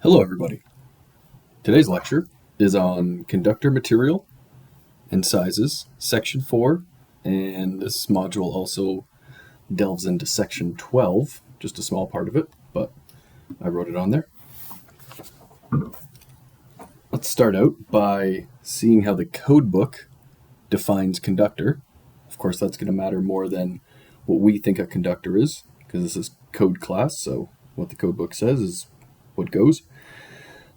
Hello everybody. Today's lecture is on conductor material and sizes, section 4, and this module also delves into section 12, just a small part of it, but I wrote it on there. Let's start out by seeing how the code book defines conductor. Of course, that's going to matter more than what we think a conductor is, because this is code class, so what the code book says is what goes.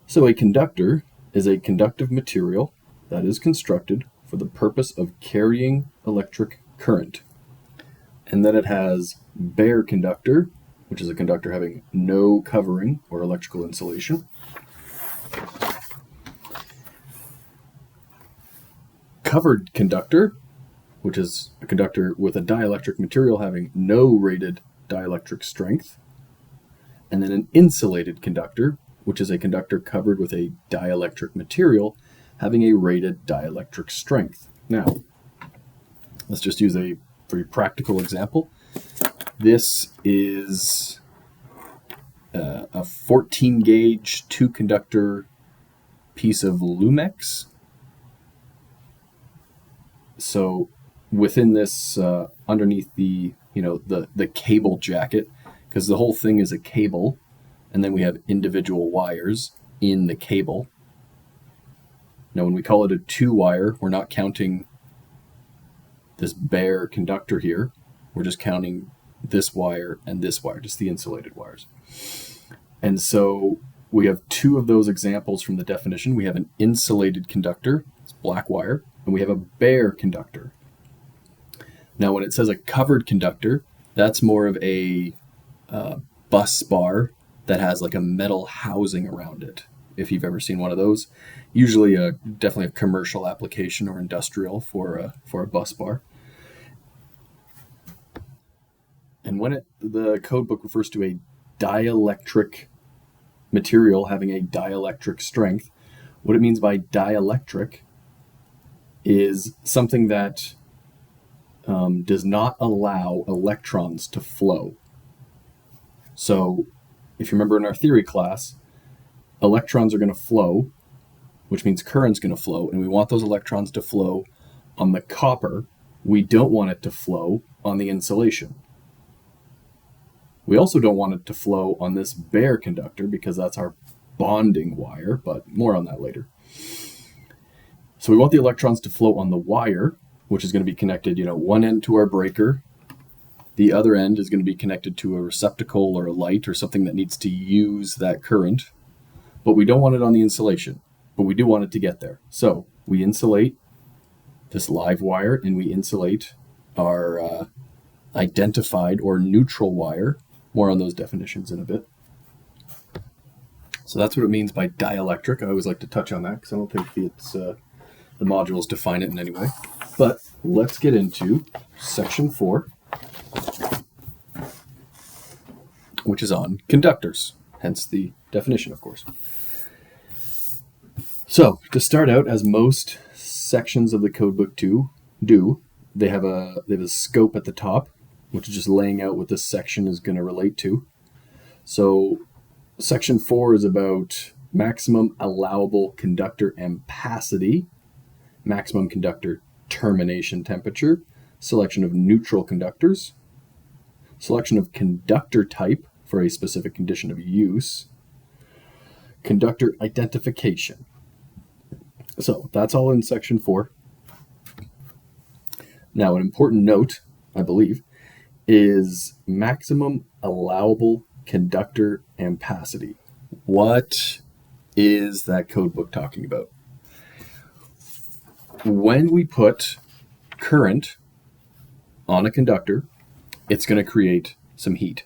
So a conductor is a conductive material that is constructed for the purpose of carrying electric current. And then it has bare conductor, which is a conductor having no covering or electrical insulation. Covered conductor, which is a conductor with a dielectric material having no rated dielectric strength. And then an insulated conductor, which is a conductor covered with a dielectric material having a rated dielectric strength. Now, let's just use a very practical example. This is a 14 gauge 2-conductor piece of Lumex. So within this, underneath the cable jacket, because the whole thing is a cable, and then we have individual wires in the cable. Now, when we call it a 2-wire, we're not counting this bare conductor here. We're just counting this wire and this wire, just the insulated wires. And so we have 2 of those examples from the definition. We have an insulated conductor, it's black wire, and we have a bare conductor. Now, when it says a covered conductor, that's more of a bus bar that has like a metal housing around it. If you've ever seen one of those, usually definitely a commercial application or industrial for a bus bar. And when the code book refers to a dielectric material having a dielectric strength, what it means by dielectric is something that does not allow electrons to flow. So if you remember in our theory class, electrons are going to flow, which means current's going to flow, and we want those electrons to flow on the copper. We don't want it to flow on the insulation. We also don't want it to flow on this bare conductor because that's our bonding wire, but more on that later. So we want the electrons to flow on the wire, which is going to be connected, one end to our breaker. The other end is going to be connected to a receptacle or a light or something that needs to use that current. But we don't want it on the insulation, but we do want it to get there. So we insulate this live wire and we insulate our identified or neutral wire. More on those definitions in a bit. So that's what it means by dielectric. I always like to touch on that because I don't think the modules define it in any way. But let's get into section 4. Which is on conductors, hence the definition, of course. So, to start out, as most sections of the codebook do, they have a scope at the top, which is just laying out what this section is going to relate to. So, section 4 is about maximum allowable conductor ampacity, maximum conductor termination temperature, selection of neutral conductors, selection of conductor type for a specific condition of use, conductor identification. So that's all in section 4. Now, an important note, I believe, is maximum allowable conductor ampacity. What is that code book talking about? When we put current on a conductor, it's going to create some heat.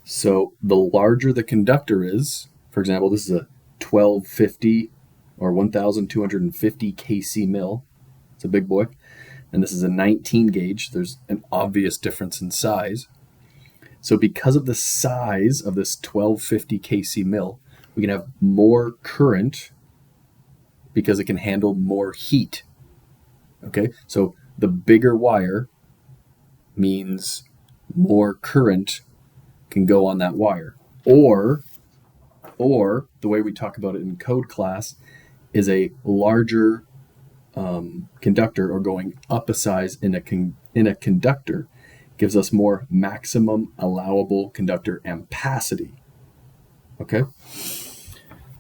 So the larger the conductor is, for example, this is a 1250 or 1250 kc mil. It's a big boy. And this is a 19 gauge. There's an obvious difference in size. So because of the size of this 1250 kc mil, we can have more current because it can handle more heat. Okay, so the bigger wire means more current can go on that wire. Or Or the way we talk about it in code class is a larger conductor, or going up a size in a conductor gives us more maximum allowable conductor ampacity. Okay?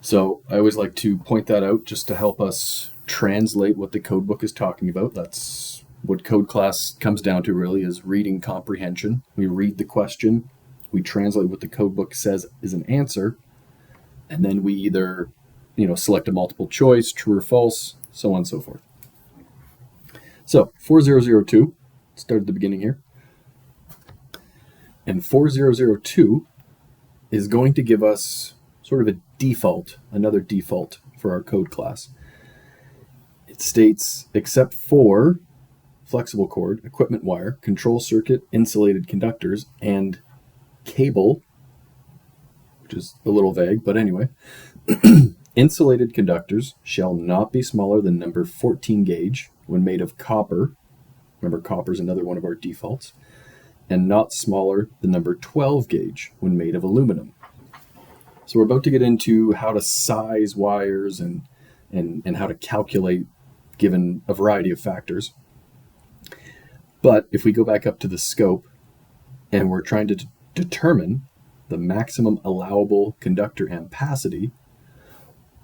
So I always like to point that out just to help us translate what the code book is talking about. That's what code class comes down to, really, is reading comprehension. We read the question, we translate what the code book says is an answer, and then we either select a multiple choice, true or false, so on and so forth. So 4002, start at the beginning here. And 4002 is going to give us sort of a default, another default for our code class. It states, except for flexible cord, equipment wire, control circuit, insulated conductors, and cable, which is a little vague, but anyway, insulated conductors shall not be smaller than number 14 gauge when made of copper. Remember, copper is another one of our defaults. And not smaller than number 12 gauge when made of aluminum. So we're about to get into how to size wires and how to calculate given a variety of factors. But if we go back up to the scope and we're trying to determine the maximum allowable conductor ampacity,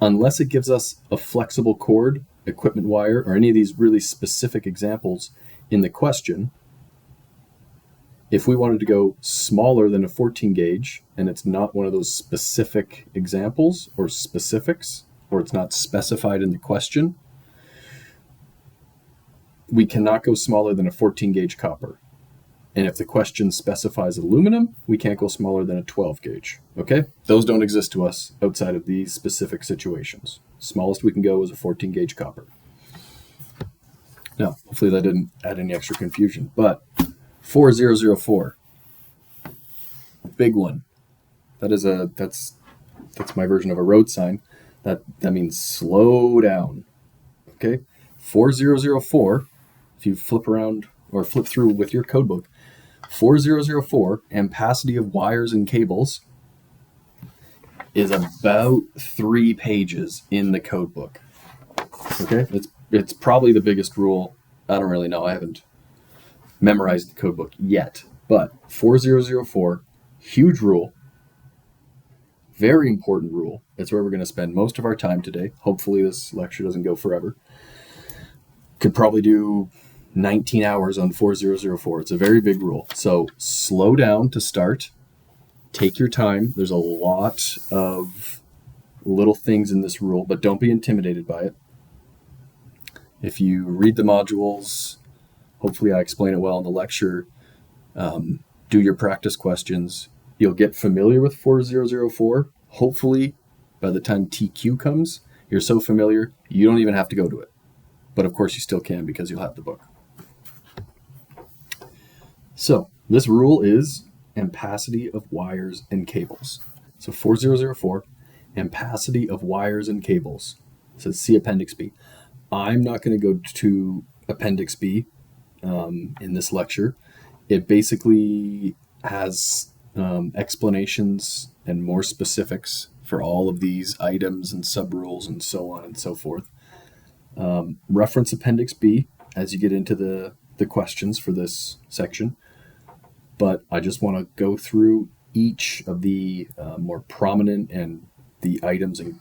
unless it gives us a flexible cord, equipment wire, or any of these really specific examples in the question, if we wanted to go smaller than a 14 gauge and it's not one of those specific examples or specifics, or it's not specified in the question, we cannot go smaller than a 14 gauge copper. And if the question specifies aluminum, we can't go smaller than a 12 gauge. Okay? Those don't exist to us outside of these specific situations. Smallest we can go is a 14 gauge copper. Now, hopefully that didn't add any extra confusion, but 4004, big one. That's my version of a road sign. That means slow down. Okay, 4004. If you flip around or flip through with your code book, 4004, ampacity of wires and cables, is about 3 pages in the code book. Okay, it's probably the biggest rule. I don't really know. I haven't memorized the code book yet, but 4004, huge rule, very important rule. It's where we're going to spend most of our time today. Hopefully this lecture doesn't go forever. Could probably do 19 hours on 4004. It's a very big rule. So slow down to start. Take your time. There's a lot of little things in this rule, but don't be intimidated by it. If you read the modules, hopefully I explain it well in the lecture, do your practice questions, you'll get familiar with 4004. Hopefully by the time TQ comes, you're so familiar, you don't even have to go to it. But of course you still can because you'll have the book. So this rule is ampacity of wires and cables. So 4004, ampacity of wires and cables. It says see Appendix B. I'm not going to go to Appendix B in this lecture. It basically has explanations and more specifics for all of these items and subrules and so on and so forth. Reference Appendix B as you get into the questions for this section. But I just want to go through each of the more prominent and the items and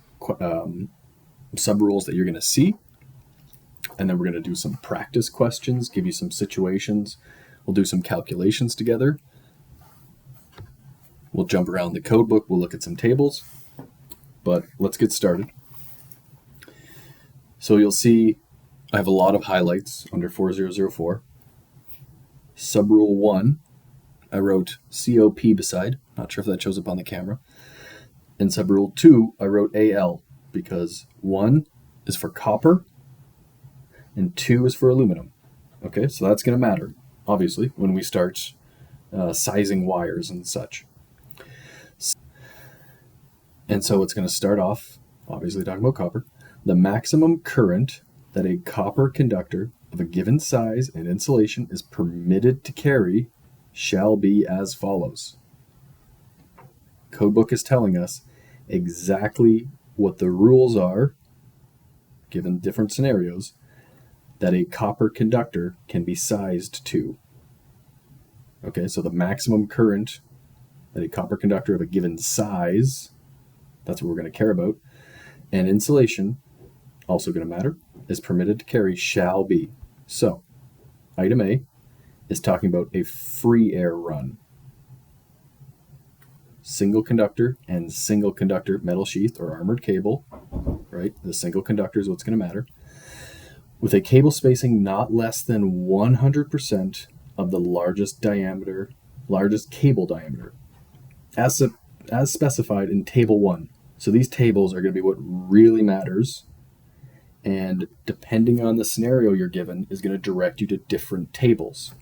subrules that you're going to see. And then we're going to do some practice questions, give you some situations. We'll do some calculations together. We'll jump around the code book. We'll look at some tables. But let's get started. So you'll see I have a lot of highlights under 4004. Subrule 1, I wrote COP beside. Not sure if that shows up on the camera. And subrule 2, I wrote AL because 1 is for copper and 2 is for aluminum. Okay, so that's going to matter, obviously, when we start sizing wires and such. And so it's going to start off, obviously talking about copper. The maximum current that a copper conductor of a given size and insulation is permitted to carry shall be as follows. Codebook is telling us exactly what the rules are, given different scenarios, that a copper conductor can be sized to. Okay, so the maximum current that a copper conductor of a given size, that's what we're going to care about, and insulation, also going to matter, is permitted to carry shall be. So, item A is talking about a free air run. Single conductor and single conductor metal sheath or armored cable, right? The single conductor is what's going to matter. With a cable spacing not less than 100% of the largest cable diameter, as specified in Table 1. So these tables are going to be what really matters, and depending on the scenario you're given is going to direct you to different tables.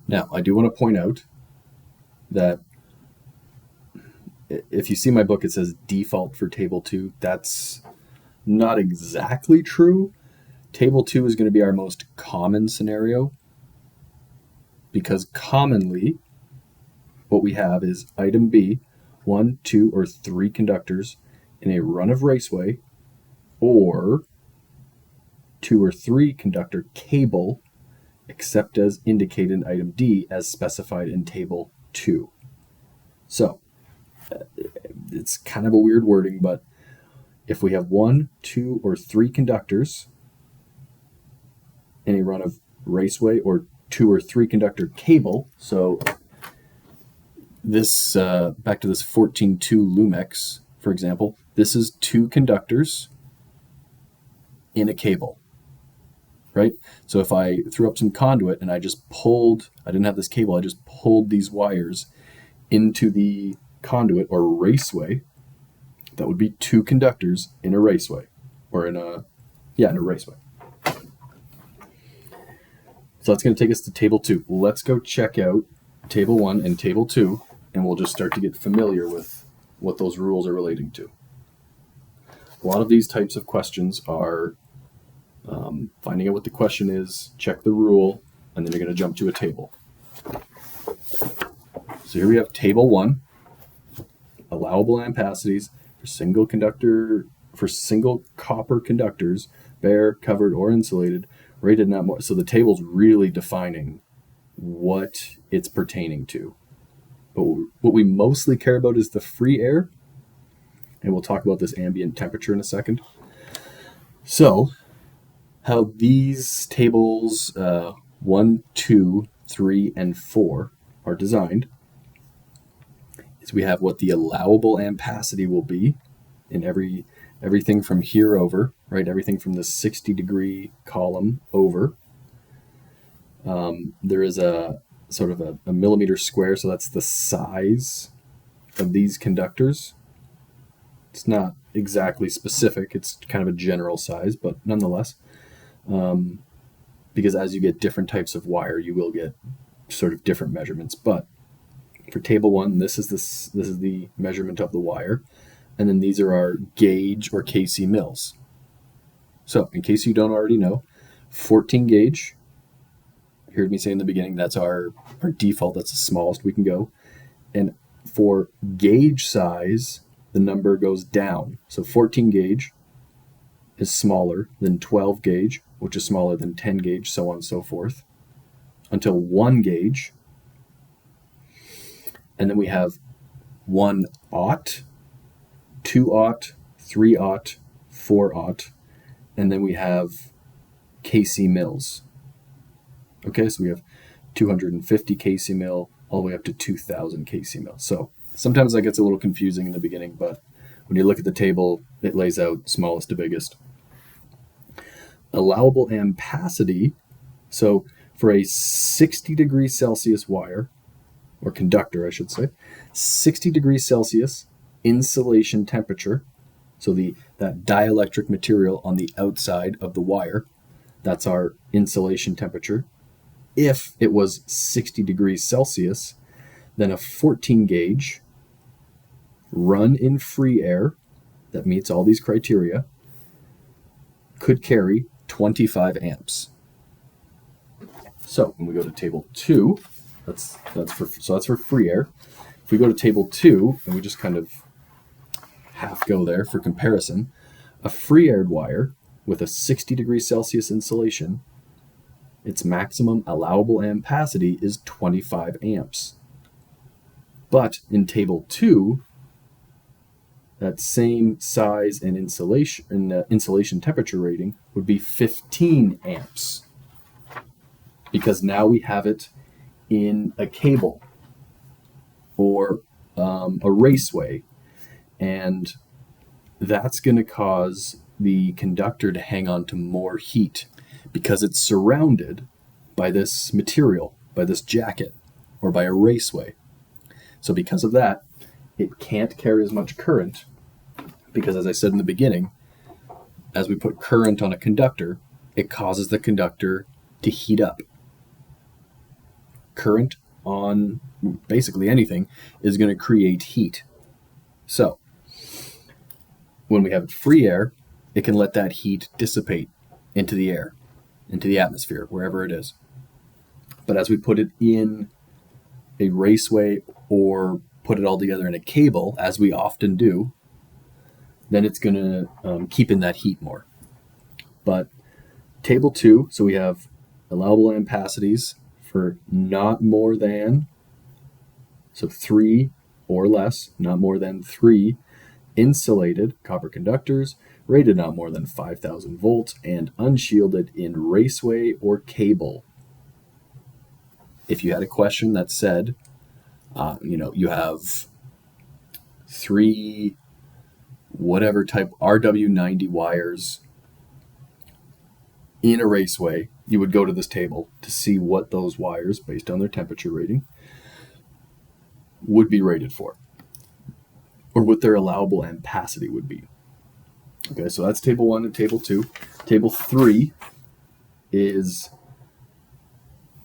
Now, I do want to point out that if you see my book, it says default for Table 2. That's not exactly true. Table 2 is going to be our most common scenario, because commonly what we have is item B, 1, 2, or 3 conductors in a run of raceway, or 2 or 3 conductor cable, except as indicated in item D as specified in Table 2. So, it's kind of a weird wording, but if we have 1, 2, or 3 conductors in a run of raceway, or 2 or 3 conductor cable, so this, back to this 14.2 Lumex, for example, this is 2 conductors in a cable, right? So if I threw up some conduit and I didn't have this cable, I just pulled these wires into the conduit or raceway, that would be 2 conductors in a raceway, or in a raceway. So that's going to take us to Table 2. Let's go check out Table 1 and Table 2, and we'll just start to get familiar with what those rules are relating to. A lot of these types of questions are finding out what the question is, check the rule, and then you're going to jump to a table. So here we have Table 1, allowable ampacities for single copper conductors, bare, covered, or insulated, rated not more. So the table's really defining what it's pertaining to. But what we mostly care about is the free air, and we'll talk about this ambient temperature in a second. So, how these tables 1, 2, 3, and 4 are designed is we have what the allowable ampacity will be in everything from here over, right? Everything from the 60-degree column over. There is a sort of a millimeter square, so that's the size of these conductors. It's not exactly specific, it's kind of a general size, but nonetheless, because as you get different types of wire, you will get sort of different measurements. But for Table 1, this is the measurement of the wire, and then these are our gauge or KC mils. So, in case you don't already know, 14 gauge, you heard me say in the beginning, that's our default, that's the smallest we can go. And for gauge size, the number goes down. So 14 gauge is smaller than 12 gauge, which is smaller than 10 gauge, so on and so forth, until 1 gauge. And then we have 1/0, 2/0, 3/0, 4/0, and then we have KC mils. Okay, so we have 250 KC mil all the way up to 2000 KC mil. So sometimes that gets a little confusing in the beginning, but when you look at the table, it lays out smallest to biggest. Allowable ampacity, so for a 60 degrees Celsius wire, or conductor I should say, 60 degrees Celsius insulation temperature, so that dielectric material on the outside of the wire, that's our insulation temperature. If it was 60 degrees Celsius, then a 14 gauge run in free air that meets all these criteria could carry 25 amps. So when we go to Table 2, that's for free air. If we go to Table 2 and we just kind of half go there for comparison. A free-aired wire with a 60 degrees Celsius insulation, its maximum allowable ampacity is 25 amps. But in table 2, that same size and insulation temperature rating would be 15 amps, because now we have it in a cable or a raceway, and that's going to cause the conductor to hang on to more heat because it's surrounded by this material, by this jacket, or by a raceway. So because of that, it can't carry as much current, because as I said in the beginning, as we put current on a conductor, it causes the conductor to heat up. Current on basically anything is going to create heat. So when we have free air, it can let that heat dissipate into the air, into the atmosphere, wherever it is. But as we put it in a raceway or put it all together in a cable, as we often do, then it's going to keep in that heat more. But table 2, so we have allowable ampacities for not more than, so 3 or less, not more than 3 insulated copper conductors, rated not more than 5,000 volts, and unshielded in raceway or cable. If you had a question that said, you have 3 whatever type RW90 wires in a raceway, you would go to this table to see what those wires, based on their temperature rating, would be rated for, or what their allowable ampacity would be. Okay, so that's table 1 and table 2. Table 3 is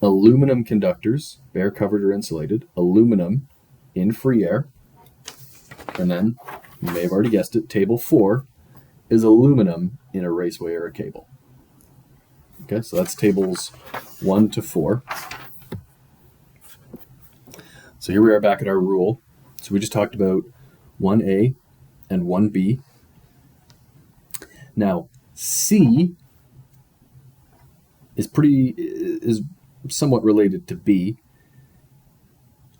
aluminum conductors, bare covered or insulated, aluminum in free air. And then, you may have already guessed it, table 4 is aluminum in a raceway or a cable. Okay, so that's tables 1 to 4. So here we are back at our rule. So we just talked about 1A and 1B. Now, C is somewhat related to B,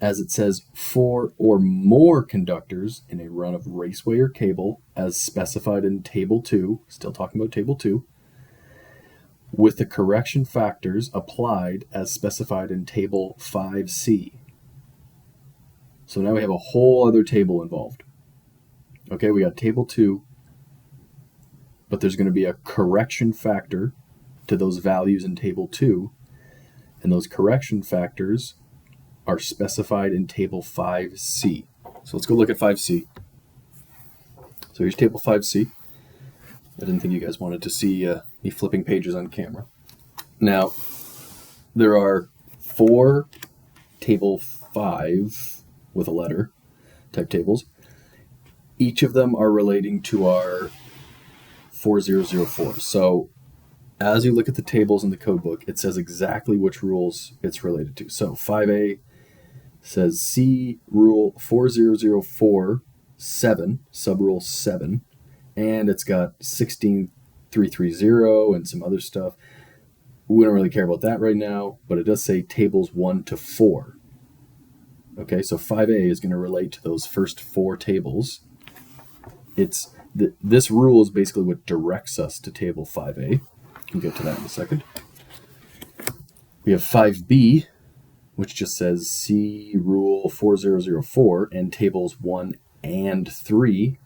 as it says 4 or more conductors in a run of raceway or cable, as specified in table 2, still talking about table 2, with the correction factors applied as specified in table 5C. So now we have a whole other table involved. Okay, we got table 2, but there's going to be a correction factor to those values in table 2, and those correction factors are specified in table 5C. So let's go look at 5C. So here's table 5C. I didn't think you guys wanted to see me flipping pages on camera. Now, there are 4 table 5 with a letter type tables. Each of them are relating to our 4004. So as you look at the tables in the code book, it says exactly which rules it's related to. So 5A says C rule 4004 7, subrule 7, and it's got 16330 and some other stuff. We don't really care about that right now, but it does say tables 1 to 4. Okay, so 5A is going to relate to those first 4 tables. This rule is basically what directs us to table 5A. We'll get to that in a second. We have 5B, which just says C rule 4004 and tables 1 and 3,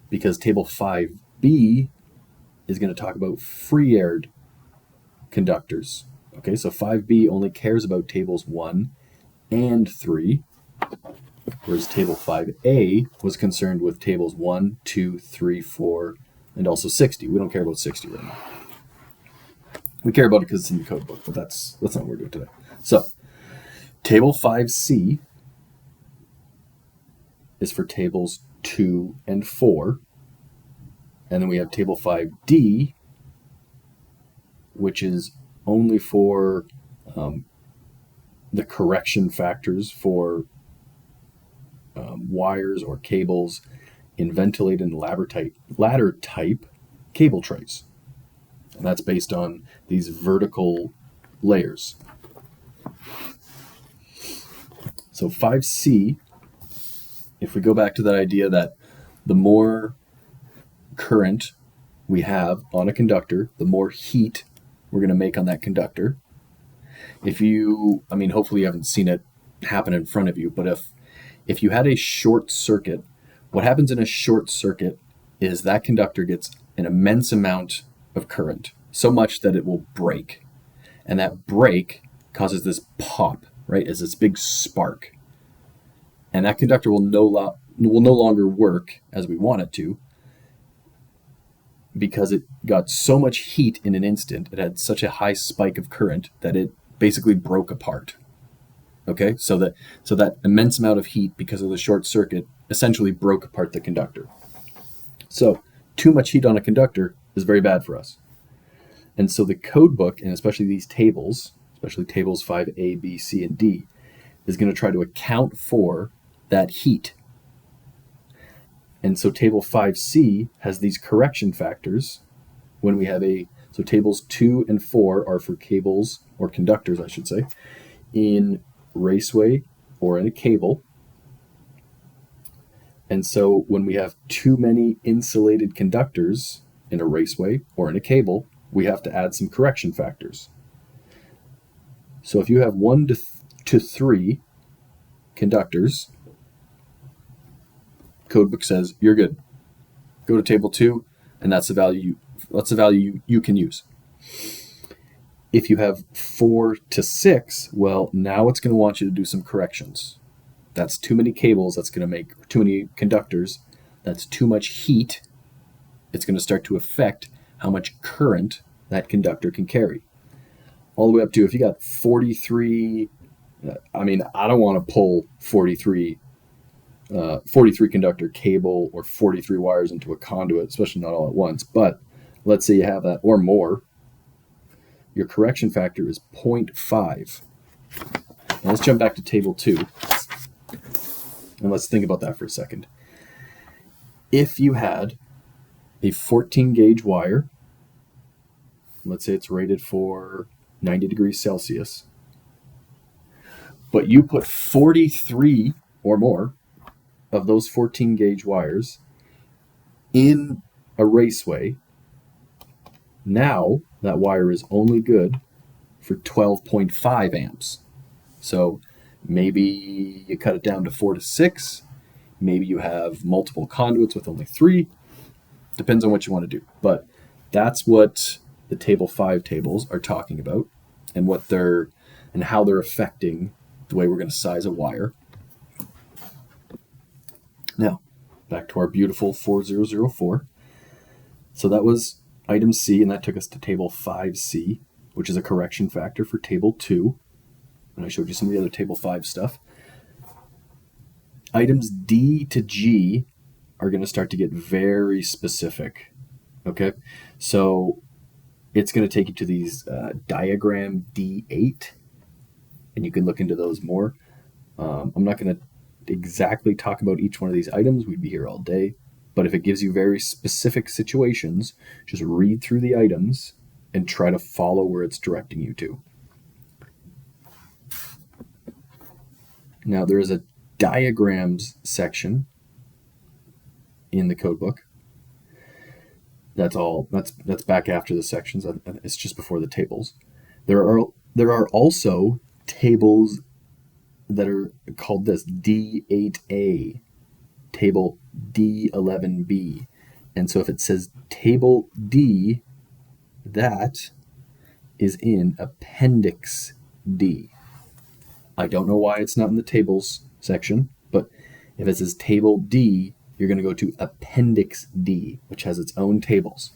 because table 5B is going to talk about free-aired conductors. Okay, so 5B only cares about tables 1 and 3, whereas table 5A was concerned with tables 1, 2, 3, 4, and also 60. We don't care about 60 right now. We care about it because it's in the code book, but that's not what we're doing today. So, table 5C is for tables 2 and 4. And then we have table 5D, which is only for the correction factors for wires or cables in ventilated and ladder type cable trays. And that's based on these vertical layers. So 5C, if we go back to that idea that the more current we have on a conductor, the more heat we're going to make on that conductor. Hopefully you haven't seen it happen in front of you, but if you had a short circuit, what happens in a short circuit is that conductor gets an immense amount of current, so much that it will break. And that break causes this pop, right, as this big spark. And that conductor will no longer work as we want it to, because it got so much heat in an instant. It had such a high spike of current that it basically broke apart. Okay, so that immense amount of heat, because of the short circuit, essentially broke apart the conductor. So too much heat on a conductor is very bad for us. And so the code book, and especially these tables, especially tables 5A, B, C, and D, is going to try to account for that heat. And so table 5C has these correction factors when we have so tables 2 and 4 are for cables, or conductors, I should say, in raceway or in a cable. And so when we have too many insulated conductors in a raceway or in a cable, we have to add some correction factors. So if you have 1 to 3 conductors, codebook says you're good. Go to table 2, and that's the value you can use. If you have 4 to 6, well, now it's going to want you to do some corrections. That's too many cables. That's going to make too many conductors. That's too much heat. It's going to start to affect how much current that conductor can carry. All the way up to, if you got 43, I don't want to pull 43 conductor cable or 43 wires into a conduit, especially not all at once. But let's say you have that or more. Your correction factor is 0.5. Now let's jump back to table 2. And let's think about that for a second. If you had a 14 gauge wire, let's say it's rated for 90 degrees Celsius, but you put 43 or more of those 14 gauge wires in a raceway, now that wire is only good for 12.5 amps. So maybe you cut it down to 4 to 6. Maybe you have multiple conduits with only 3. Depends on what you want to do. But that's what the table 5 tables are talking about, and how they're affecting the way we're going to size a wire. Now, back to our beautiful 4004. So that was item C, and that took us to table 5C, which is a correction factor for table 2. And I showed you some of the other table 5 stuff. Items D to G are going to start to get very specific. Okay, so it's going to take you to these diagram D8, and you can look into those more. I'm not going to exactly talk about each one of these items. We'd be here all day. But if it gives you very specific situations, just read through the items and try to follow where it's directing you to. Now, there is a diagrams section in the codebook. That's back after the sections. It's just before the tables. There are also tables that are called this D8A, table D11B. And so if it says table D, that is in Appendix D. I don't know why it's not in the tables section, but if it says table D, you're going to go to Appendix D, which has its own tables.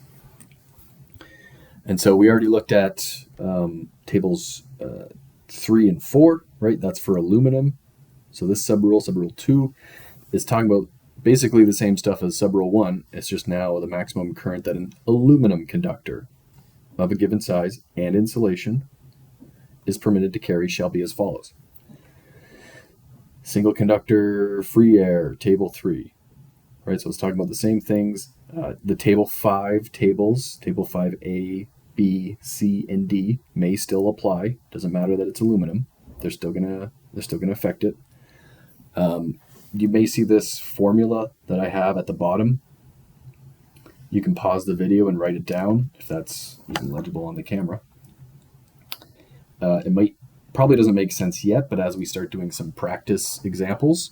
And so we already looked at tables 3 and 4, right? That's for aluminum. So this subrule 2, is talking about basically the same stuff as subrule 1. It's just now the maximum current that an aluminum conductor of a given size and insulation is permitted to carry shall be as follows. Single conductor free air, table 3. right? So it's talking about the same things. The table 5 tables, table 5A, B, C, and D may still apply. Doesn't matter that it's aluminum. They're still gonna affect it. You may see this formula that I have at the bottom. You can pause the video and write it down if that's even legible on the camera. It probably doesn't make sense yet, but as we start doing some practice examples,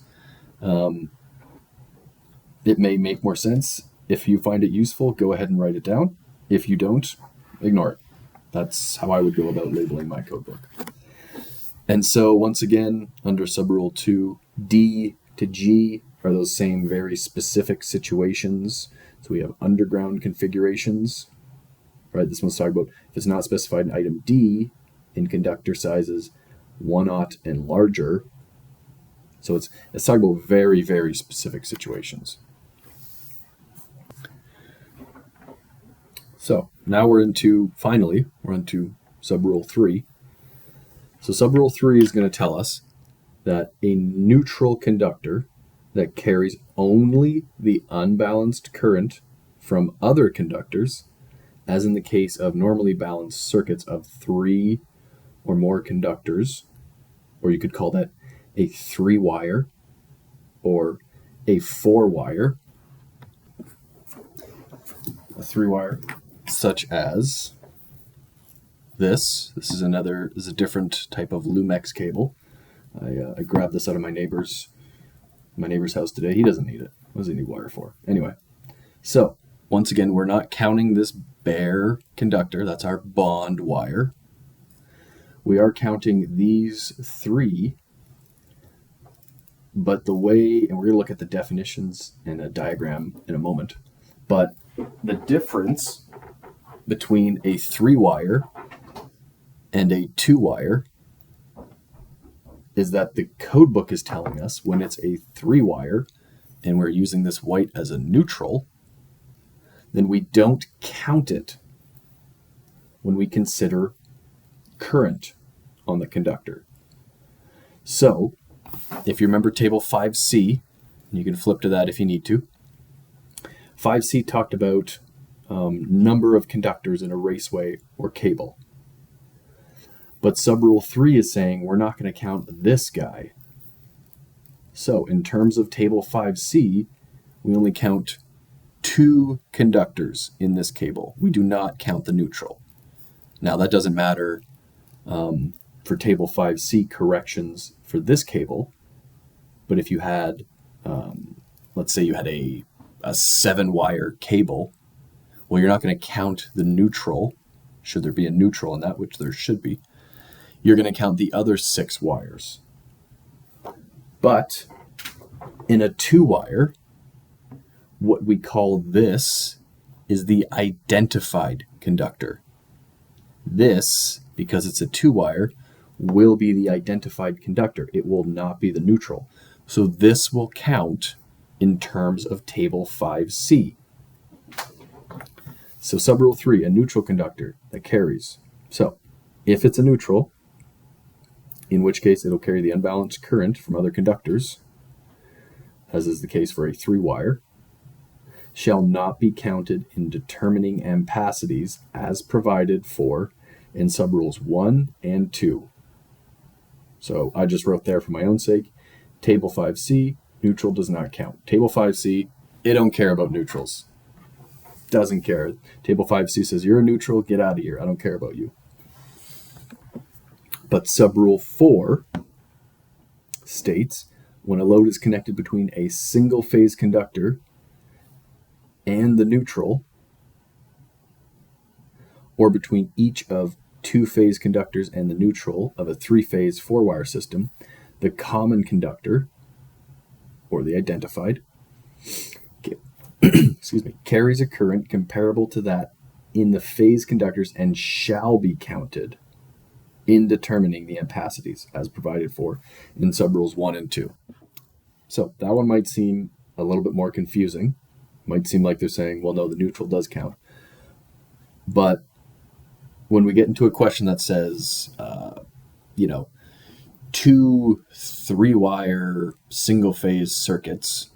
it may make more sense. If you find it useful, go ahead and write it down. If you don't, ignore it. That's how I would go about labeling my codebook. And so once again, under subrule 2, D to G are those same very specific situations. So we have underground configurations, right? This one's talking about if it's not specified in item D in conductor sizes 1/0 and larger. So it's talking about very, very specific situations. So now we're into subrule 3. So subrule 3 is going to tell us that a neutral conductor that carries only the unbalanced current from other conductors, as in the case of normally balanced circuits of 3 or more conductors, or you could call that a 3-wire or a 4-wire. A 3-wire such as this. This is a different type of Lumex cable. I grabbed this out of my neighbor's house today. He doesn't need it. What does he need wire for? Anyway, so once again, we're not counting this bare conductor. That's our bond wire. We are counting these 3, but and we're going to look at the definitions and a diagram in a moment, but the difference between a 3-wire and a 2-wire is that the code book is telling us when it's a 3-wire and we're using this white as a neutral, then we don't count it when we consider current on the conductor. So if you remember table 5C, you can flip to that if you need to. 5C talked about number of conductors in a raceway or cable. But subrule 3 is saying we're not going to count this guy. So in terms of table 5C, we only count 2 conductors in this cable. We do not count the neutral. Now that doesn't matter for table 5C corrections for this cable, but if you had, let's say you had a 7-wire cable, well, you're not going to count the neutral, should there be a neutral in that, which there should be. You're going to count the other 6 wires. But in a 2-wire, what we call this is the identified conductor. This, because it's a 2-wire, will be the identified conductor. It will not be the neutral. So this will count in terms of table 5C. So subrule 3, a neutral conductor that carries. So if it's a neutral, in which case it'll carry the unbalanced current from other conductors, as is the case for a 3-wire, shall not be counted in determining ampacities as provided for in subrules 1 and 2. So I just wrote there for my own sake, table 5C, neutral does not count. Table 5C, it don't care about neutrals. Doesn't care. Table 5C says, you're a neutral, get out of here. I don't care about you. But subrule 4 states, when a load is connected between a single phase conductor and the neutral, or between each of 2-phase conductors and the neutral of a 3-phase 4-wire system, the common conductor, or the identified, carries a current comparable to that in the phase conductors and shall be counted in determining the ampacities as provided for in subrules 1 and 2. So that one might seem a little bit more confusing. Might seem like they're saying, well, no, the neutral does count. But when we get into a question that says, 2 3-wire single-phase circuits,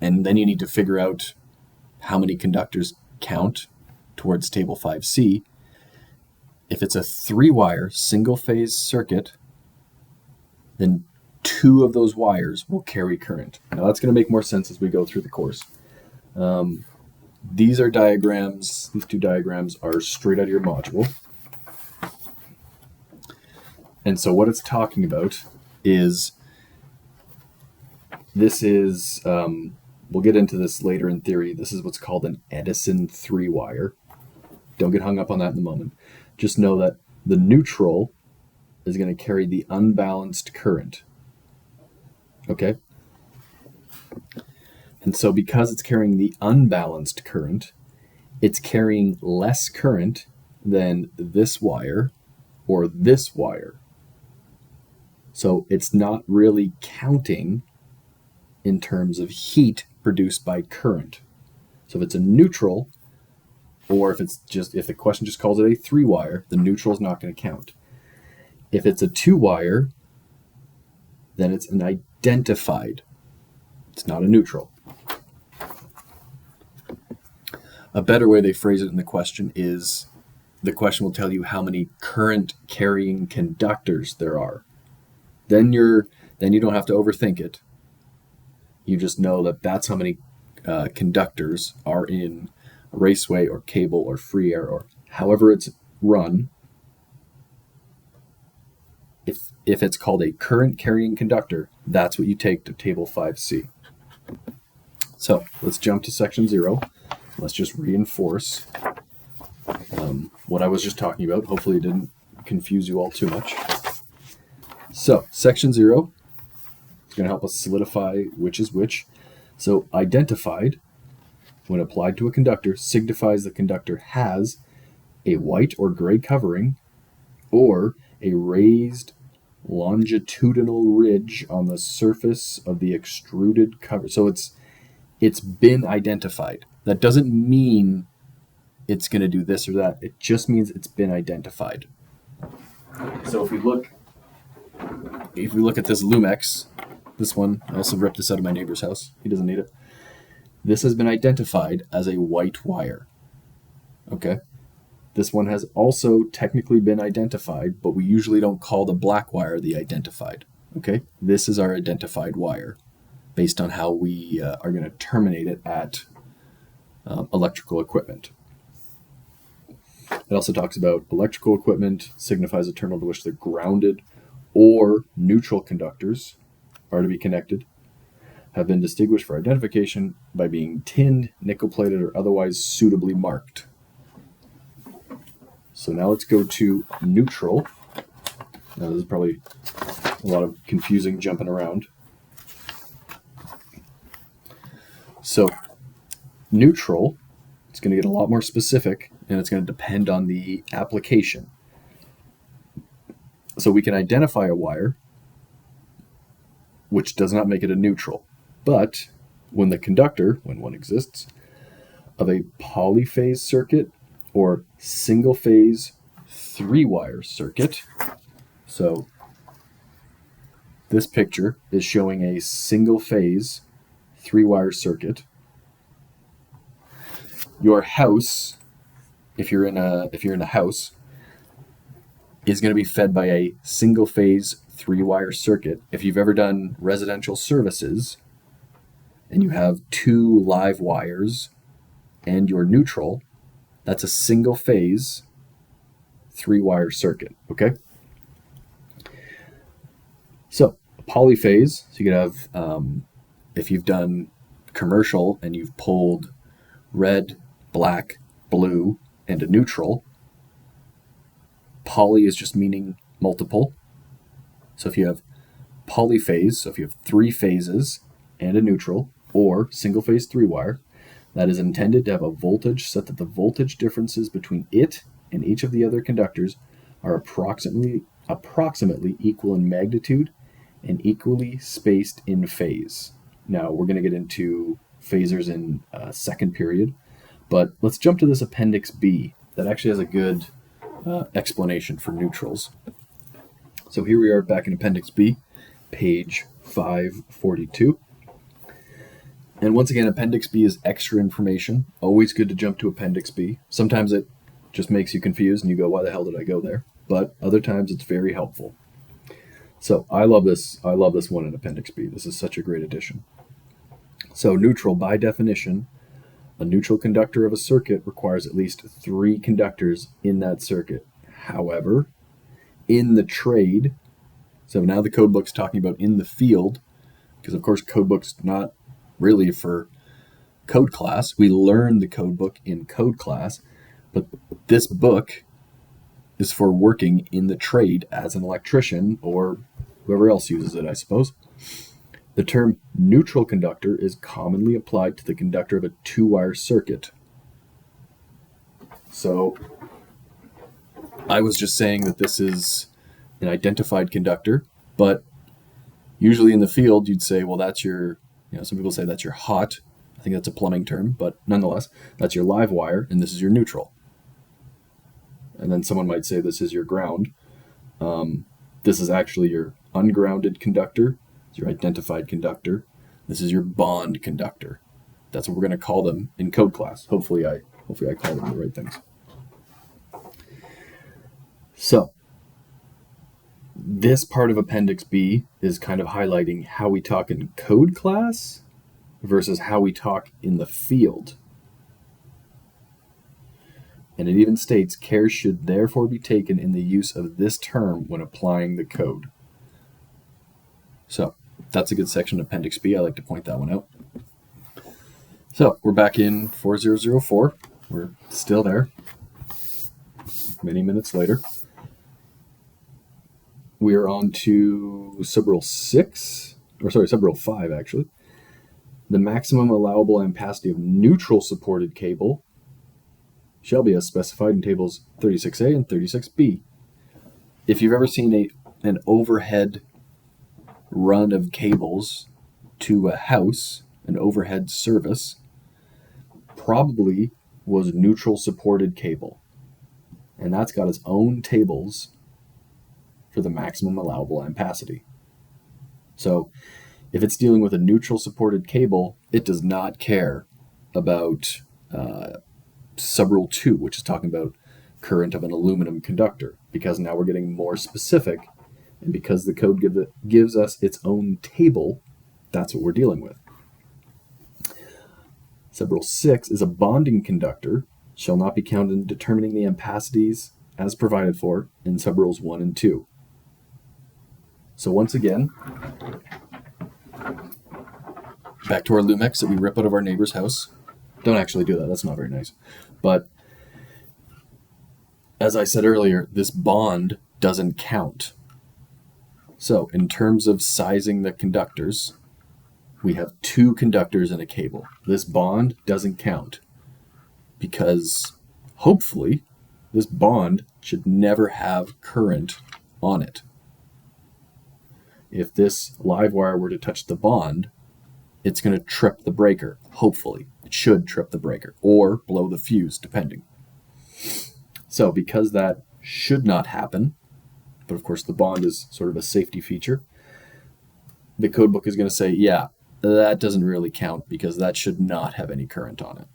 And then you need to figure out how many conductors count towards table 5C. If it's a 3-wire single-phase circuit, then 2 of those wires will carry current. Now that's going to make more sense as we go through the course. These are diagrams. These 2 diagrams are straight out of your module. And so what it's talking about is, this is, we'll get into this later in theory, this is what's called an Edison 3-wire. Don't get hung up on that in the moment. Just know that the neutral is going to carry the unbalanced current. Okay? And so because it's carrying the unbalanced current, it's carrying less current than this wire or this wire. So it's not really counting in terms of heat produced by current. So if it's a neutral, or if the question just calls it a 3-wire, the neutral is not going to count. If it's a 2-wire, then it's an identified. It's not a neutral. A better way they phrase it in the question is, the question will tell you how many current carrying conductors there are. Then you don't have to overthink it. You just know that that's how many conductors are in a raceway or cable or free air or however it's run. If it's called a current carrying conductor, that's what you take to table 5C. So let's jump to section 0. Let's just reinforce what I was just talking about. Hopefully it didn't confuse you all too much. So section 0 is going to help us solidify which is which. So identified, when applied to a conductor, signifies the conductor has a white or gray covering or a raised longitudinal ridge on the surface of the extruded cover. So it's been identified. That doesn't mean it's going to do this or that. It just means it's been identified. So if we look at this Lumex, this one, I also ripped this out of my neighbor's house. He doesn't need it. This has been identified as a white wire. Okay. This one has also technically been identified, but we usually don't call the black wire the identified. Okay. This is our identified wire based on how we are going to terminate it at electrical equipment. It also talks about electrical equipment signifies a terminal to which the grounded or neutral conductors are to be connected, have been distinguished for identification by being tinned, nickel-plated, or otherwise suitably marked. So now let's go to neutral. Now this is probably a lot of confusing jumping around. So neutral, it's going to get a lot more specific, and it's going to depend on the application. So we can identify a wire, which does not make it a neutral. But when the conductor, when one exists, of a polyphase circuit or single-phase 3-wire circuit, so this picture is showing a single-phase 3-wire circuit. Your house, if you're in a house, is going to be fed by a single-phase 3-wire circuit. If you've ever done residential services and you have 2 live wires and your neutral, that's a single-phase 3-wire circuit, okay? So a polyphase, so you could have, if you've done commercial and you've pulled red, black, blue, and a neutral, poly is just meaning multiple. So if you have polyphase, so if you have 3 phases and a neutral, or single-phase 3-wire, that is intended to have a voltage set that the voltage differences between it and each of the other conductors are approximately equal in magnitude and equally spaced in phase. Now, we're going to get into phasors in second period, but let's jump to this Appendix B that actually has a good explanation for neutrals. So here we are back in Appendix B, page 542. And once again, Appendix B is extra information. Always good to jump to Appendix B. Sometimes it just makes you confused and you go, why the hell did I go there? But other times it's very helpful. So I love this. I love this one in Appendix B. This is such a great addition. So neutral, by definition, a neutral conductor of a circuit requires at least 3 conductors in that circuit. However, in the trade, so now the code book's talking about in the field, because of course code book's not really for code class. We learn the code book in code class, but this book is for working in the trade as an electrician or whoever else uses it, I suppose. The term neutral conductor is commonly applied to the conductor of a 2-wire circuit. So I was just saying that this is an identified conductor, but usually in the field you'd say, well, that's your, some people say that's your hot. I think that's a plumbing term, but nonetheless, that's your live wire and this is your neutral. And then someone might say this is your ground. This is actually your ungrounded conductor. It's your identified conductor. This is your bond conductor. That's what we're going to call them in code class. Hopefully I call them the right things. So this part of Appendix B is kind of highlighting how we talk in code class versus how we talk in the field. And it even states care should therefore be taken in the use of this term when applying the code. So that's a good section of Appendix B. I like to point that one out. So we're back in 4004. We're still there. Many minutes later. We are on to subrule 5 actually. The maximum allowable ampacity of neutral supported cable shall be as specified in tables 36A and 36B. If you've ever seen an overhead run of cables to a house, an overhead service, probably was neutral supported cable. And that's got its own tables for the maximum allowable ampacity. So if it's dealing with a neutral supported cable, it does not care about subrule 2, which is talking about current of an aluminum conductor, because now we're getting more specific, and because the code gives us its own table, that's what we're dealing with. Subrule 6 is a bonding conductor shall not be counted in determining the ampacities as provided for in subrules 1 and 2. So once again, back to our Lumix that we rip out of our neighbor's house. Don't actually do that. That's not very nice. But as I said earlier, this bond doesn't count. So in terms of sizing the conductors, we have 2 conductors in a cable. This bond doesn't count because hopefully this bond should never have current on it. If this live wire were to touch the bond, it's going to trip the breaker, hopefully. It should trip the breaker or blow the fuse, depending. So because that should not happen, but of course the bond is sort of a safety feature, the code book is going to say, yeah, that doesn't really count because that should not have any current on it,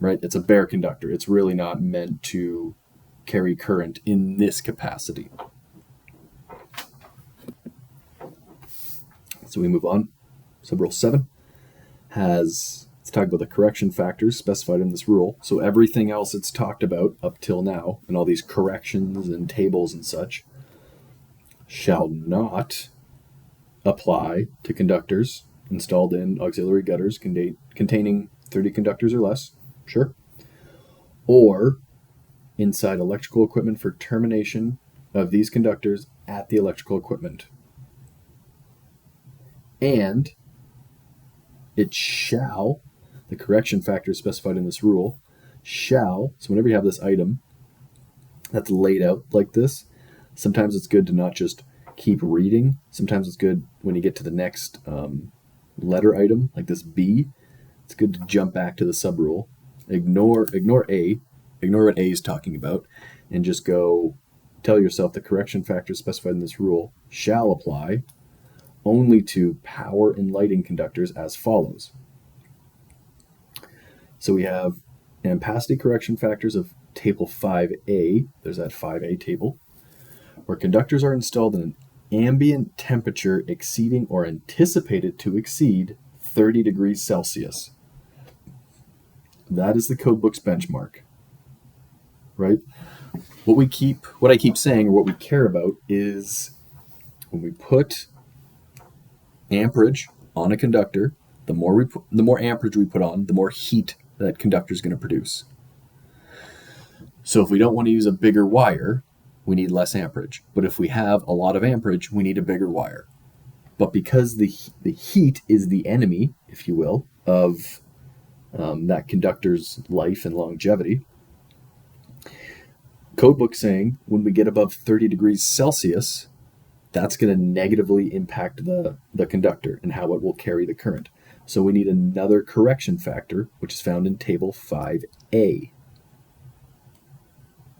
right? It's a bare conductor. It's really not meant to carry current in this capacity. So we move on. Subrule 7 it's talking about the correction factors specified in this rule. So everything else it's talked about up till now, and all these corrections and tables and such, shall not apply to conductors installed in auxiliary gutters containing 30 conductors or less, sure, or inside electrical equipment for termination of these conductors at the electrical equipment. And it shall, the correction factor specified in this rule, shall, so whenever you have this item that's laid out like this, sometimes it's good to not just keep reading. Sometimes it's good when you get to the next letter item, like this B, it's good to jump back to the subrule, ignore A, ignore what A is talking about, and just go tell yourself the correction factor specified in this rule shall apply only to power and lighting conductors as follows. So we have ampacity correction factors of table 5A. There's that 5A table, where conductors are installed in an ambient temperature exceeding or anticipated to exceed 30 degrees Celsius. That is the code book's benchmark, right? What I keep saying, or what we care about, is when we put amperage on a conductor, the more amperage we put on, the more heat that conductor is going to produce. So if we don't want to use a bigger wire, we need less amperage. But if we have a lot of amperage, we need a bigger wire. But because the heat is the enemy, if you will, of that conductor's life and longevity, codebook saying when we get above 30 degrees Celsius, that's going to negatively impact the conductor and how it will carry the current. So we need another correction factor, which is found in table 5A.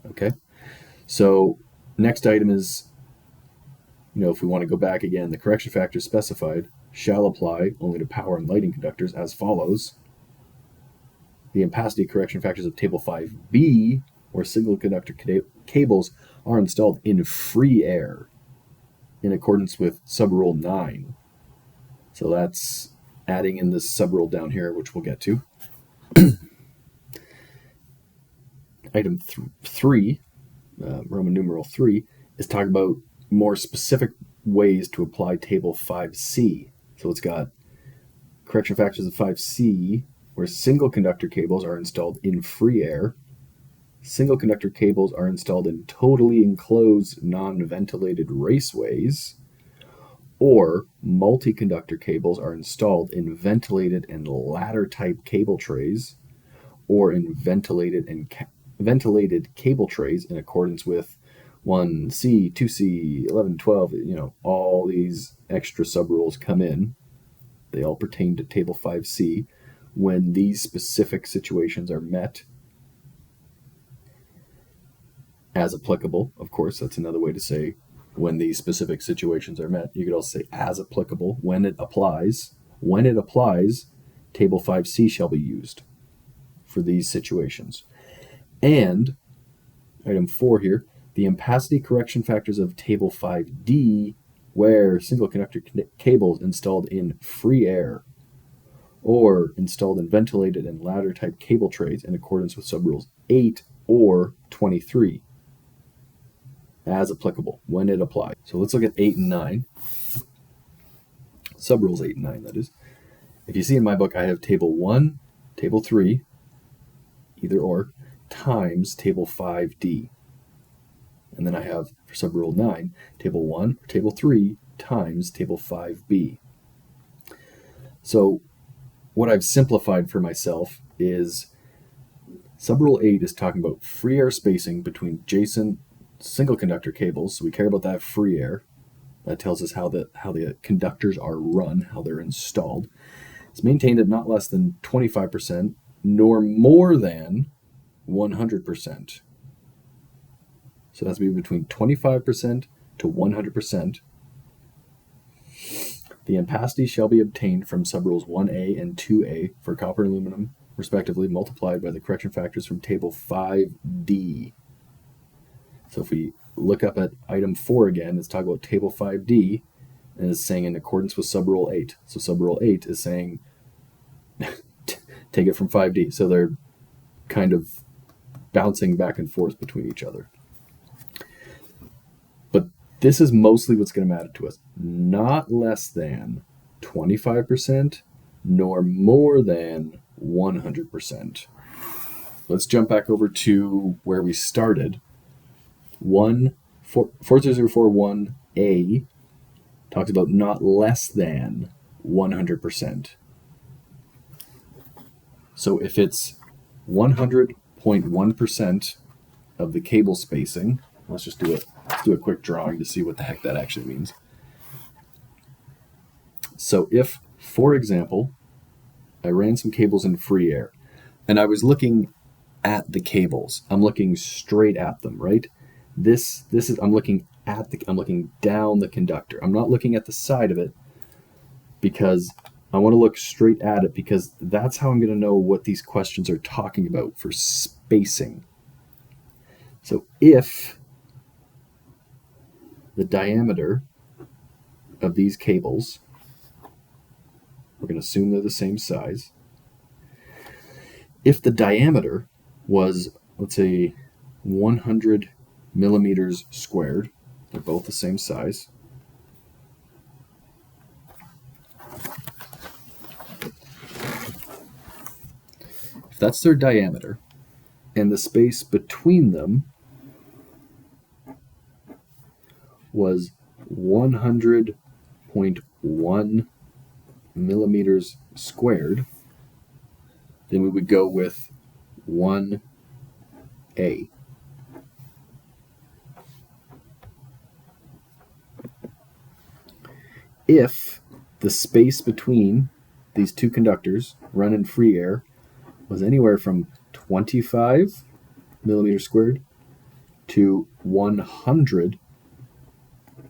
Okay, so next item is, if we want to go back again, the correction factors specified shall apply only to power and lighting conductors as follows. The ampacity correction factors of table 5B, where single conductor cables are installed in free air in accordance with subrule 9. So that's adding in this subrule down here, which we'll get to. Item 3, Roman numeral 3, is talking about more specific ways to apply table 5C. So it's got correction factors of 5C, where single conductor cables are installed in free air. Single conductor cables are installed in totally enclosed, non-ventilated raceways, or multi-conductor cables are installed in ventilated and ladder-type cable trays, or in ventilated cable trays in accordance with 1C, 2C, 11, 12, all these extra subrules come in. They all pertain to table 5C when these specific situations are met. As applicable, of course, that's another way to say when these specific situations are met. You could also say as applicable, when it applies. When it applies, table 5C shall be used for these situations. And item 4 here, the ampacity correction factors of table 5D, where single conductor cables installed in free air or installed in ventilated and ladder type cable trays in accordance with subrules 8 or 23. As applicable, when it applies. So let's look at 8 and 9. Subrules 8 and 9, that is. If you see in my book, I have table 1, table 3, either or, times table 5D. And then I have, for subrule 9, table 1 or table 3 times table 5B. So what I've simplified for myself is subrule 8 is talking about free air spacing between adjacent single conductor cables. So we care about that free air. That tells us how the conductors are run, how they're installed. It's maintained at not less than 25% nor more than 100%. So it has to be between 25% to 100%. The ampacity shall be obtained from subrules 1A and 2A for copper and aluminum, respectively, multiplied by the correction factors from table 5D. So if we look up at item 4 again, it's talking about table 5D, and it's saying in accordance with subrule 8. So subrule 8 is saying take it from 5D. So they're kind of bouncing back and forth between each other. But this is mostly what's going to matter to us. Not less than 25%, nor more than 100%. Let's jump back over to where we started. 40041A talks about not less than 100%. So if it's 100.1% of the cable spacing, let's do a quick drawing to see what the heck that actually means. So if, for example, I ran some cables in free air and I was looking at the cables, I'm looking straight at them, right? This is I'm looking down the conductor. I'm not looking at the side of it because I want to look straight at it because that's how I'm going to know what these questions are talking about for spacing. So if the diameter of these cables, we're going to assume they're the same size. If the diameter was, let's say, 100 millimeters squared, they're both the same size. If that's their diameter, and the space between them was 100.1 millimeters squared, then we would go with 1A. If the space between these two conductors run in free air was anywhere from 25 millimeters squared to 100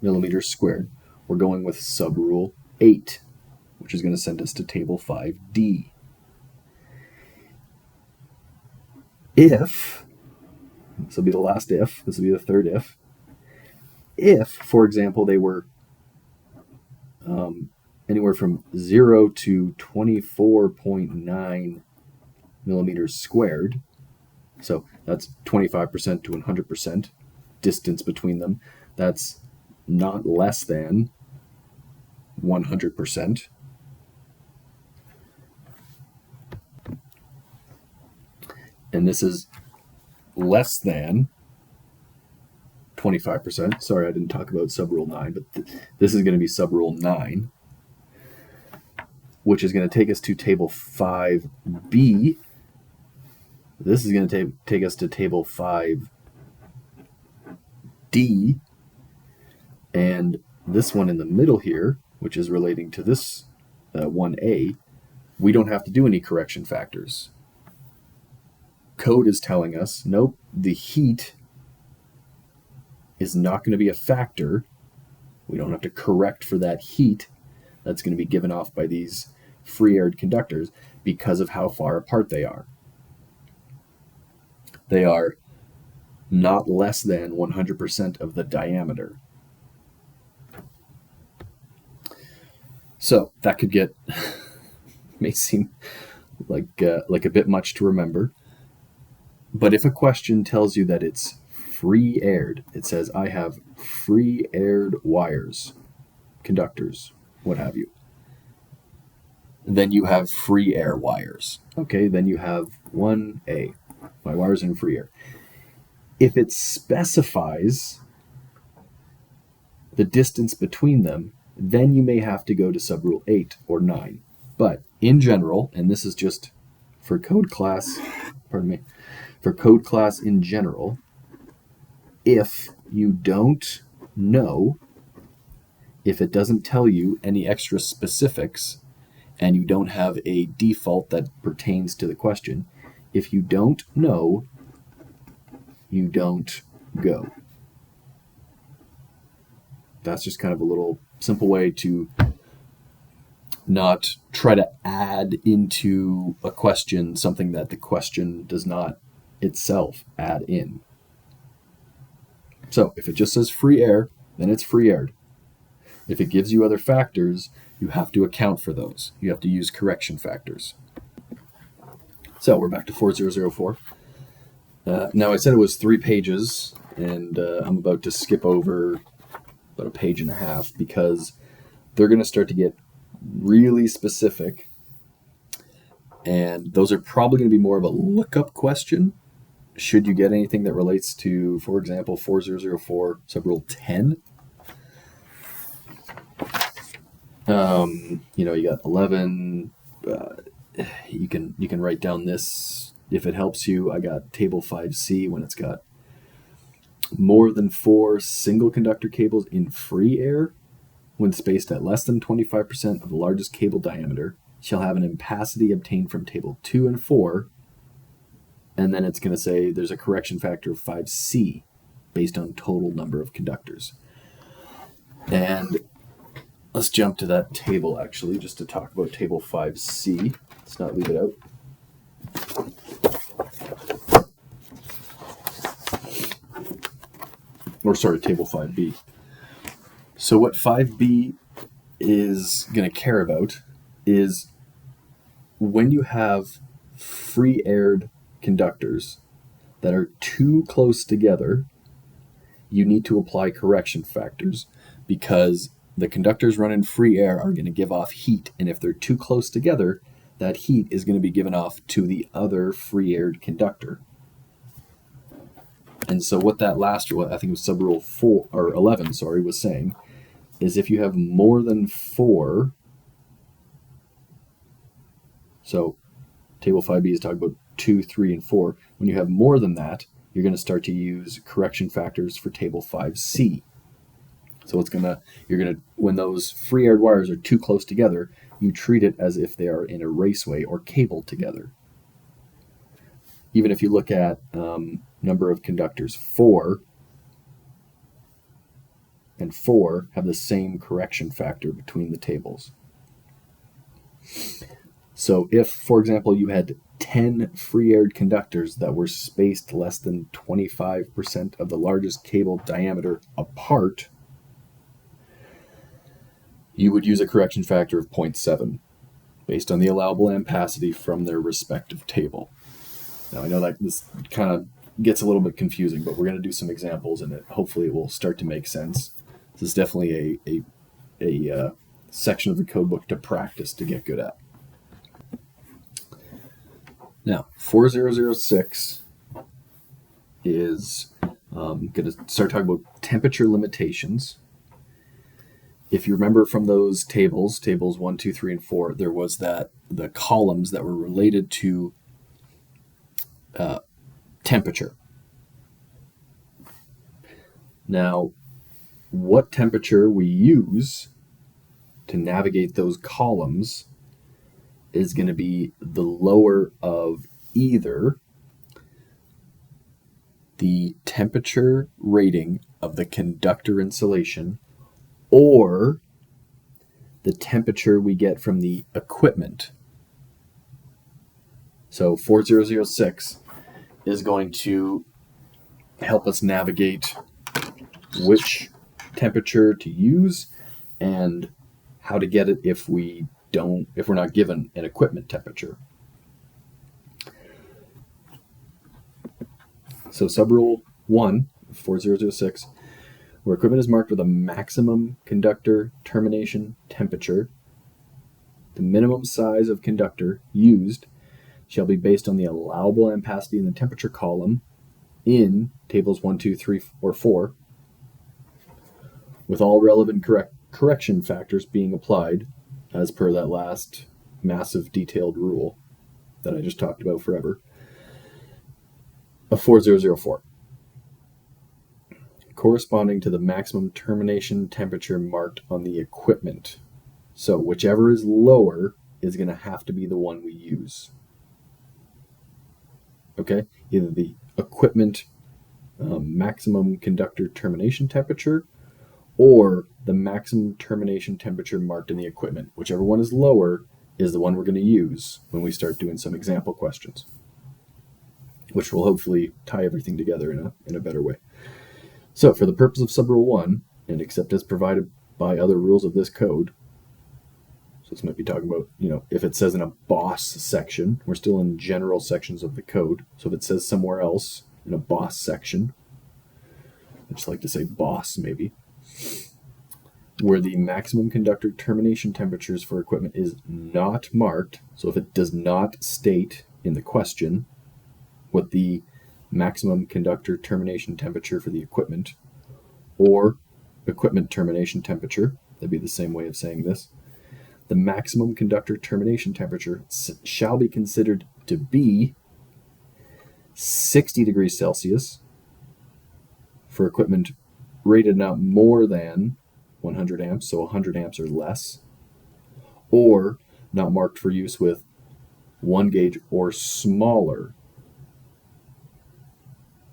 millimeters squared, we're going with subrule 8, which is going to send us to table 5D. If, this will be the last if, this will be the third if, for example, they were anywhere from 0 to 24.9 millimeters squared, so that's 25% to 100% distance between them, that's not less than 100%. And this is less than 25%. Sorry, I didn't talk about subrule 9, but this is going to be subrule 9, which is going to take us to table 5B. This is going to take us to table 5D. And this one in the middle here, which is relating to this 1A, we don't have to do any correction factors. Code is telling us, nope, the heat is not going to be a factor. We don't have to correct for that heat that's going to be given off by these free-aired conductors because of how far apart they are. They are not less than 100% of the diameter. So that could get, may seem like a bit much to remember. But if a question tells you that it's free-aired, it says, I have free-aired wires, conductors, what have you. Then you have free air wires. Okay, then you have 1A, my wires in free air. If it specifies the distance between them, then you may have to go to subrule 8 or 9. But in general, and this is just for code class, for code class in general, if you don't know, if it doesn't tell you any extra specifics, and you don't have a default that pertains to the question, if you don't know, you don't go. That's just kind of a little simple way to not try to add into a question something that the question does not itself add in. So if it just says free air, then it's free aired. If it gives you other factors, you have to account for those. You have to use correction factors. So we're back to 4004. Now I said it was 3 pages, and I'm about to skip over about a page and a half because they're going to start to get really specific, and those are probably going to be more of a lookup question. Should you get anything that relates to, for example, 4004 subrule 10? You got 11. You can write down this if it helps you. I got table 5C when it's got more than 4 single conductor cables in free air when spaced at less than 25% of the largest cable diameter shall have an ampacity obtained from table 2 and 4. And then it's going to say there's a correction factor of 5C based on total number of conductors. And Let's jump to that table, actually, just to talk about table 5C. Let's not leave it out. Or sorry, table 5B. So what 5B is going to care about is when you have free-aired conductors that are too close together, you need to apply correction factors because the conductors running free air are going to give off heat, and if they're too close together, that heat is going to be given off to the other free-aired conductor. And so what that last rule, I think it was subrule 4 or 11, was saying is if you have more than 4, so table 5B is talking about 2, 3, and 4. When you have more than that, you're going to start to use correction factors for table 5C. So when those free-aired wires are too close together, you treat it as if they are in a raceway or cabled together. Even if you look at number of conductors, 4 and 4 have the same correction factor between the tables. So if, for example, you had 10 free-aired conductors that were spaced less than 25% of the largest cable diameter apart, you would use a correction factor of 0.7 based on the allowable ampacity from their respective table. Now, I know that this kind of gets a little bit confusing, but we're going to do some examples, and hopefully it will start to make sense. This is definitely a section of the code book to practice to get good at. Now, 4006 is going to start talking about temperature limitations. If you remember from those tables 1, 2, 3, and 4, there was the columns that were related to temperature. Now, what temperature we use to navigate those columns is going to be the lower of either the temperature rating of the conductor insulation or the temperature we get from the equipment. So 4006 is going to help us navigate which temperature to use and how to get it if we're not given an equipment temperature. So subrule 1, 4006, where equipment is marked with a maximum conductor termination temperature, the minimum size of conductor used shall be based on the allowable ampacity in the temperature column in tables 1, 2, 3, or 4, with all relevant correction factors being applied as per that last massive detailed rule that I just talked about forever, of 4004, corresponding to the maximum termination temperature marked on the equipment. So whichever is lower is going to have to be the one we use. Okay, either the equipment maximum conductor termination temperature or the maximum termination temperature marked in the equipment. Whichever one is lower is the one we're going to use when we start doing some example questions, which will hopefully tie everything together in a better way. So for the purpose of subrule 1, and except as provided by other rules of this code, so this might be talking about, if it says in a boss section, we're still in general sections of the code. So if it says somewhere else in a boss section, I just like to say boss maybe, where the maximum conductor termination temperatures for equipment is not marked, so if it does not state in the question what the maximum conductor termination temperature for the equipment or equipment termination temperature, that'd be the same way of saying this, the maximum conductor termination temperature shall be considered to be 60 degrees Celsius for equipment rated not more than 100 amps, so 100 amps or less, or not marked for use with 1 gauge or smaller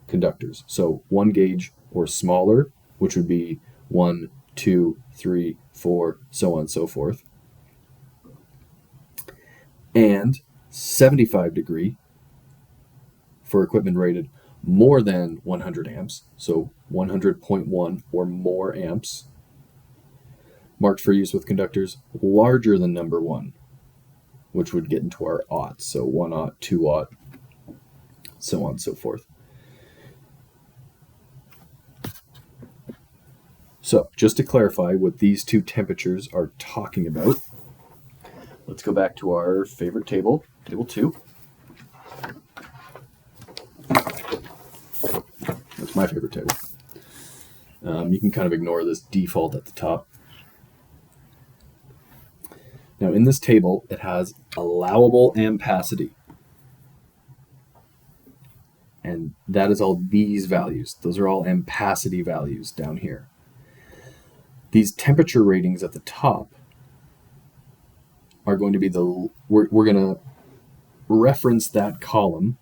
conductors. So 1 gauge or smaller, which would be 1 2, 3, 4, so on and so forth. And 75 degree for equipment rated more than 100 amps, so 100.1 or more amps, marked for use with conductors larger than number 1, which would get into our aughts, so 1 aught, 2 aught, so on and so forth. So just to clarify what these two temperatures are talking about, let's go back to our favorite table, table 2. That's my favorite table. You can kind of ignore this default at the top. Now in this table, it has allowable ampacity. And that is all these values. Those are all ampacity values down here. These temperature ratings at the top are going to be we're going to reference that column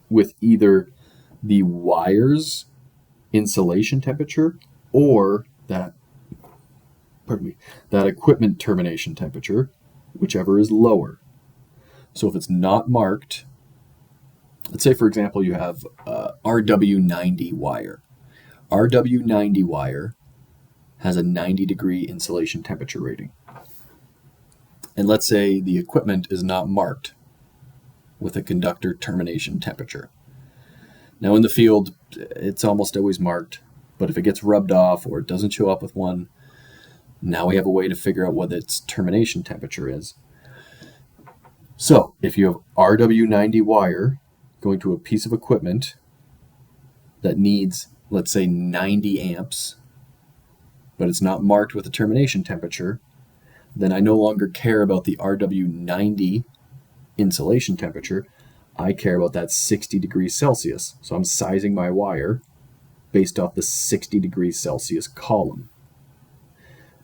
with either the wire's insulation temperature or that equipment termination temperature, whichever is lower. So if it's not marked, let's say for example you have RW90 wire. RW90 wire has a 90 degree insulation temperature rating. And let's say the equipment is not marked with a conductor termination temperature. Now in the field, it's almost always marked, but if it gets rubbed off or it doesn't show up with one, now we have a way to figure out what its termination temperature is. So if you have RW90 wire going to a piece of equipment that needs, let's say 90 amps, but it's not marked with a termination temperature, then I no longer care about the RW90 insulation temperature. I care about that 60 degrees Celsius. So I'm sizing my wire based off the 60 degrees Celsius column.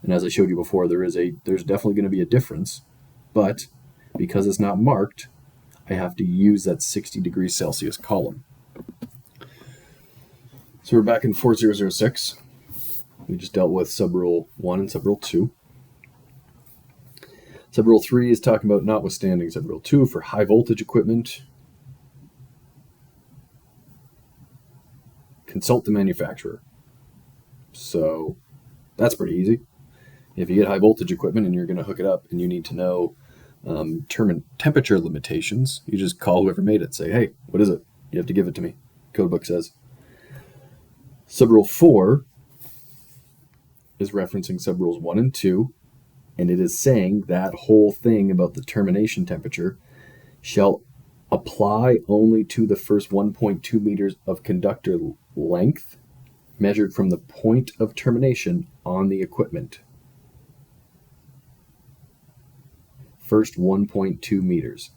And as I showed you before, there's definitely going to be a difference, but because it's not marked, I have to use that 60 degrees Celsius column. So we're back in 4006. We just dealt with subrule 1 and subrule 2. Subrule 3 is talking about notwithstanding subrule 2 for high voltage equipment. Consult the manufacturer. So that's pretty easy. If you get high voltage equipment and you're going to hook it up and you need to know temperature limitations, you just call whoever made it. Say, hey, what is it? You have to give it to me. Codebook says. Subrule 4 is referencing subrules 1 and 2, and it is saying that whole thing about the termination temperature shall apply only to the first 1.2 meters of conductor length measured from the point of termination on the equipment. First 1.2 meters.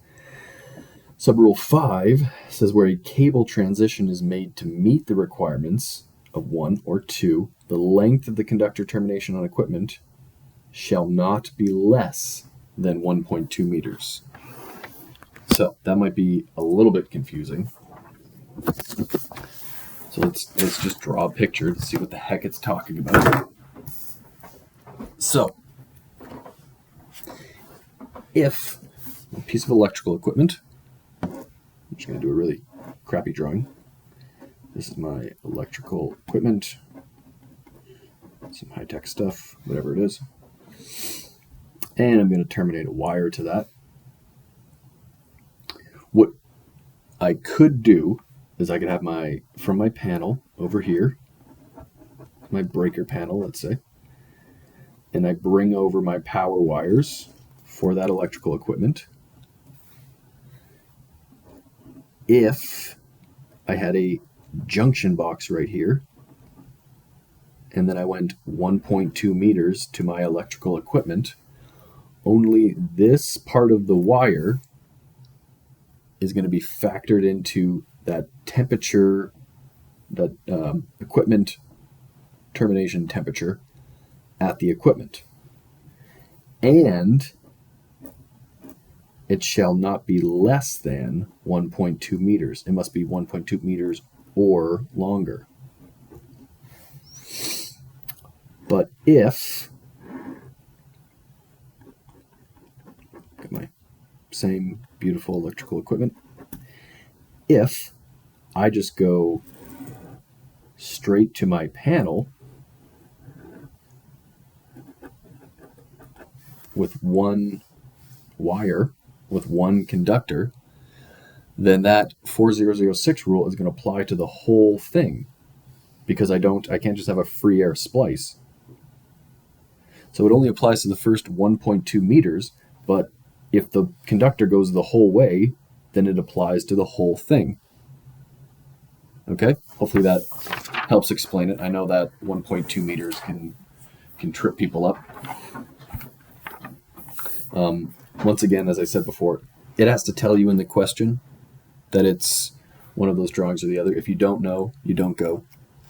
Subrule 5 says where a cable transition is made to meet the requirements of 1 or 2, the length of the conductor termination on equipment shall not be less than 1.2 meters. So that might be a little bit confusing. So let's just draw a picture to see what the heck it's talking about. So if a piece of electrical equipment, I'm just going to do a really crappy drawing. This is my electrical equipment, some high-tech stuff, whatever it is. And I'm going to terminate a wire to that. What I could do is I could have from my panel over here, my breaker panel, let's say, and I bring over my power wires for that electrical equipment. If I had a junction box right here, and then I went 1.2 meters to my electrical equipment, only this part of the wire is going to be factored into that temperature, that equipment termination temperature at the equipment. And it shall not be less than 1.2 meters. It must be 1.2 meters or longer. if, got my same beautiful electrical equipment, if I just go straight to my panel with one wire, with one conductor, then that 4006 rule is going to apply to the whole thing, because I can't just have a free air splice. So it only applies to the first 1.2 meters, but if the conductor goes the whole way, then it applies to the whole thing. Okay, hopefully that helps explain it. I know that 1.2 meters can trip people up. Once again, as I said before, it has to tell you in the question that it's one of those drawings or the other. If you don't know, you don't go,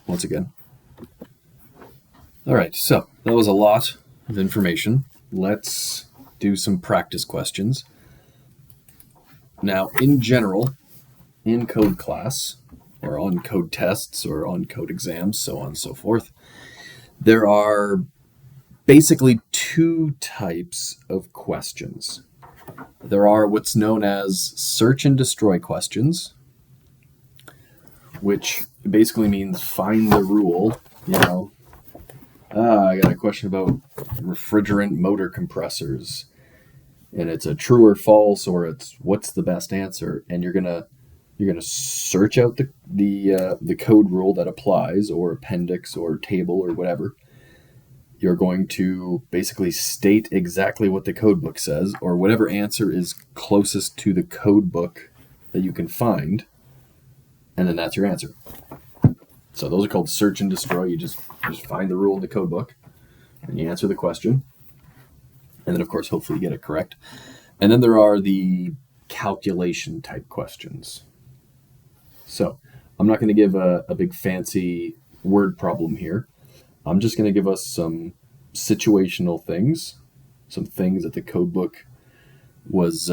once again. All right, so that was a lot of information. Let's do some practice questions. Now, in general, in code class, or on code tests, or on code exams, so on and so forth, there are basically two types of questions. There are what's known as search and destroy questions, which basically means find the rule. I got a question about refrigerant motor compressors, and it's a true or false, or it's what's the best answer, and you're gonna search out the code rule that applies, or appendix, or table, or whatever. You're going to basically state exactly what the code book says, or whatever answer is closest to the code book that you can find, and then that's your answer. So those are called search and destroy. You just find the rule in the code book, and you answer the question, and then of course hopefully you get it correct. And then there are the calculation type questions. So I'm not going to give a big fancy word problem here. I'm just going to give us some situational things, some things that the code book was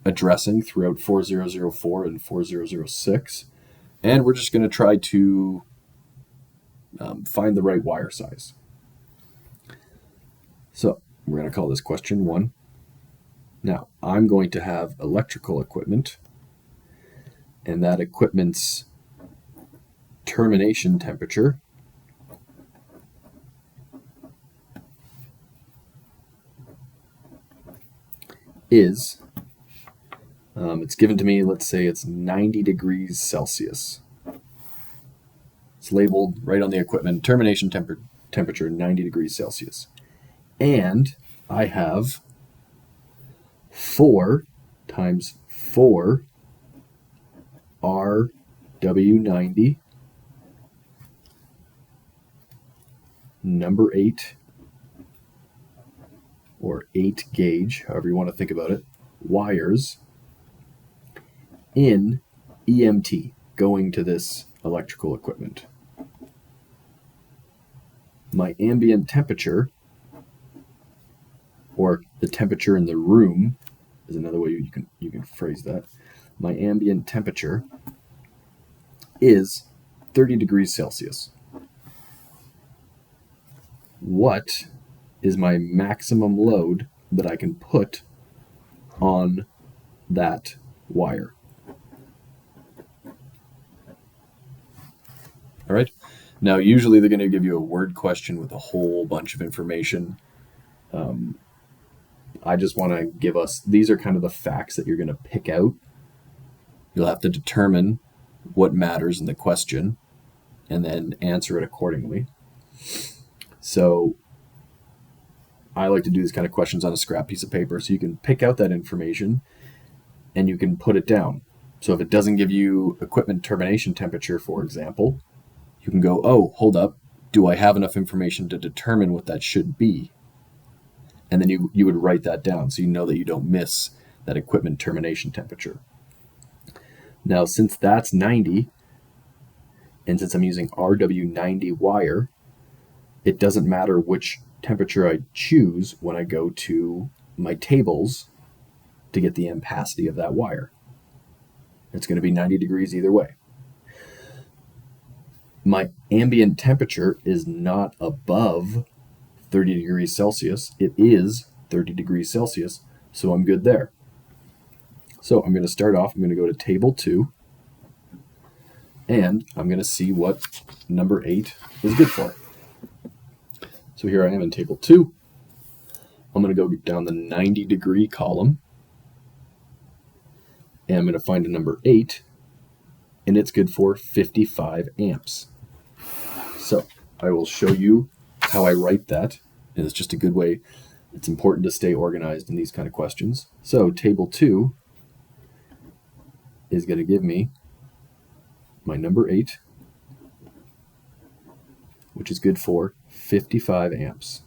addressing throughout 4004 and 4006. And we're just going to try to find the right wire size. So we're going to call this question 1. Now, I'm going to have electrical equipment, and that equipment's termination temperature is, it's given to me, let's say it's 90 degrees Celsius. It's labeled right on the equipment, termination temperature 90 degrees Celsius. And I have 4 times 4 RW90, number 8, or 8 gauge, however you want to think about it, wires in EMT going to this electrical equipment. My ambient temperature, or the temperature in the room, is another way you can phrase that. My ambient temperature is 30 degrees Celsius. What is my maximum load that I can put on that wire? All right. Now, usually they're going to give you a word question with a whole bunch of information. I just want to give us, these are kind of the facts that you're going to pick out. You'll have to determine what matters in the question and then answer it accordingly. So I like to do these kind of questions on a scrap piece of paper, so you can pick out that information and you can put it down. So if it doesn't give you equipment termination temperature, for example, you can go, oh, hold up, do I have enough information to determine what that should be? And then you would write that down so you know that you don't miss that equipment termination temperature. Now, since that's 90, and since I'm using RW90 wire, it doesn't matter which temperature I choose when I go to my tables to get the ampacity of that wire. It's going to be 90 degrees either way. My ambient temperature is not above 30 degrees Celsius, it is 30 degrees Celsius, so I'm good there. So I'm going to start off, I'm going to go to table 2, and I'm going to see what number 8 is good for. So here I am in table 2. I'm going to go down the 90 degree column, and I'm going to find a number 8, and it's good for 55 amps. So I will show you how I write that, and it's just a good way. It's important to stay organized in these kind of questions. So table 2 is going to give me my number 8, which is good for 55 amps.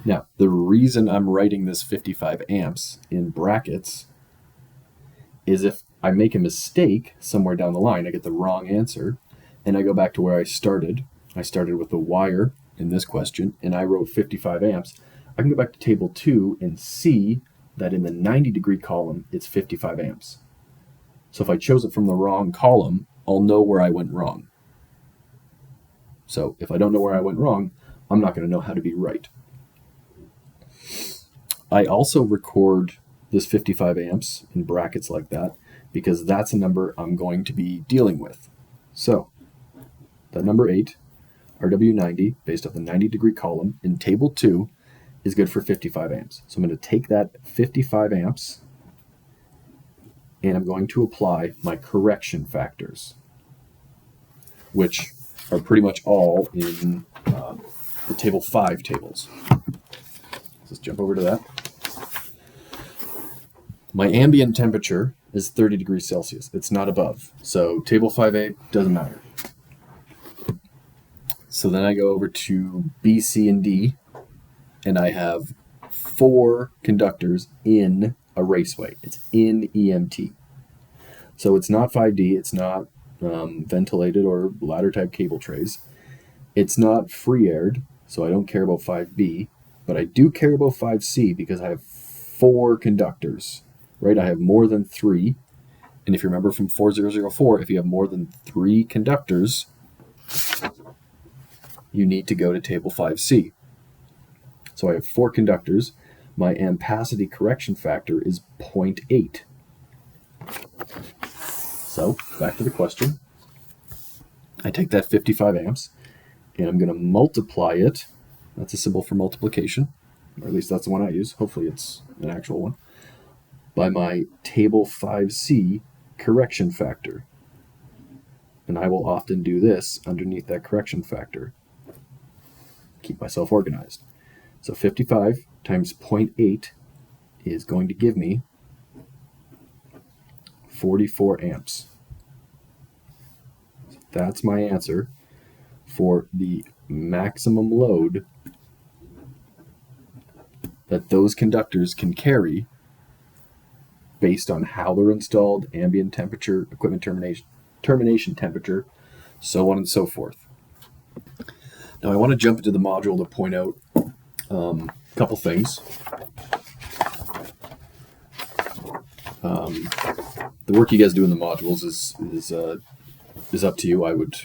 Now, the reason I'm writing this 55 amps in brackets is if I make a mistake somewhere down the line, I get the wrong answer, and I go back to where I started. I started with a wire in this question, and I wrote 55 amps. I can go back to table 2 and see that in the 90 degree column, it's 55 amps. So if I chose it from the wrong column, I'll know where I went wrong. So if I don't know where I went wrong, I'm not going to know how to be right. I also record this 55 amps in brackets like that because that's a number I'm going to be dealing with. So that number 8, RW90, based off the 90 degree column in table 2, is good for 55 amps. So I'm going to take that 55 amps and I'm going to apply my correction factors, which are pretty much all in the table 5 tables. Let's jump over to that. My ambient temperature is 30 degrees Celsius. It's not above. So table 5A doesn't matter. So then I go over to B, C, and D, and I have 4 conductors in a raceway. It's in EMT. So it's not 5D. It's not ventilated or ladder type cable trays. It's not free-aired, so I don't care about 5B, but I do care about 5C because I have 4 conductors, right? I have more than 3, and if you remember from 4004, if you have more than 3 conductors, you need to go to table 5C. So I have 4 conductors. My ampacity correction factor is 0.8. So back to the question. I take that 55 amps, and I'm going to multiply it. That's a symbol for multiplication, or at least that's the one I use. Hopefully it's an actual one. By my table 5C correction factor. And I will often do this underneath that correction factor. Keep myself organized. So 55 times 0.8 is going to give me 44 amps. That's my answer for the maximum load that those conductors can carry based on how they're installed, ambient temperature, equipment termination temperature, so on and so forth. Now I want to jump into the module to point out a couple things. The work you guys do in the modules is up to you. I would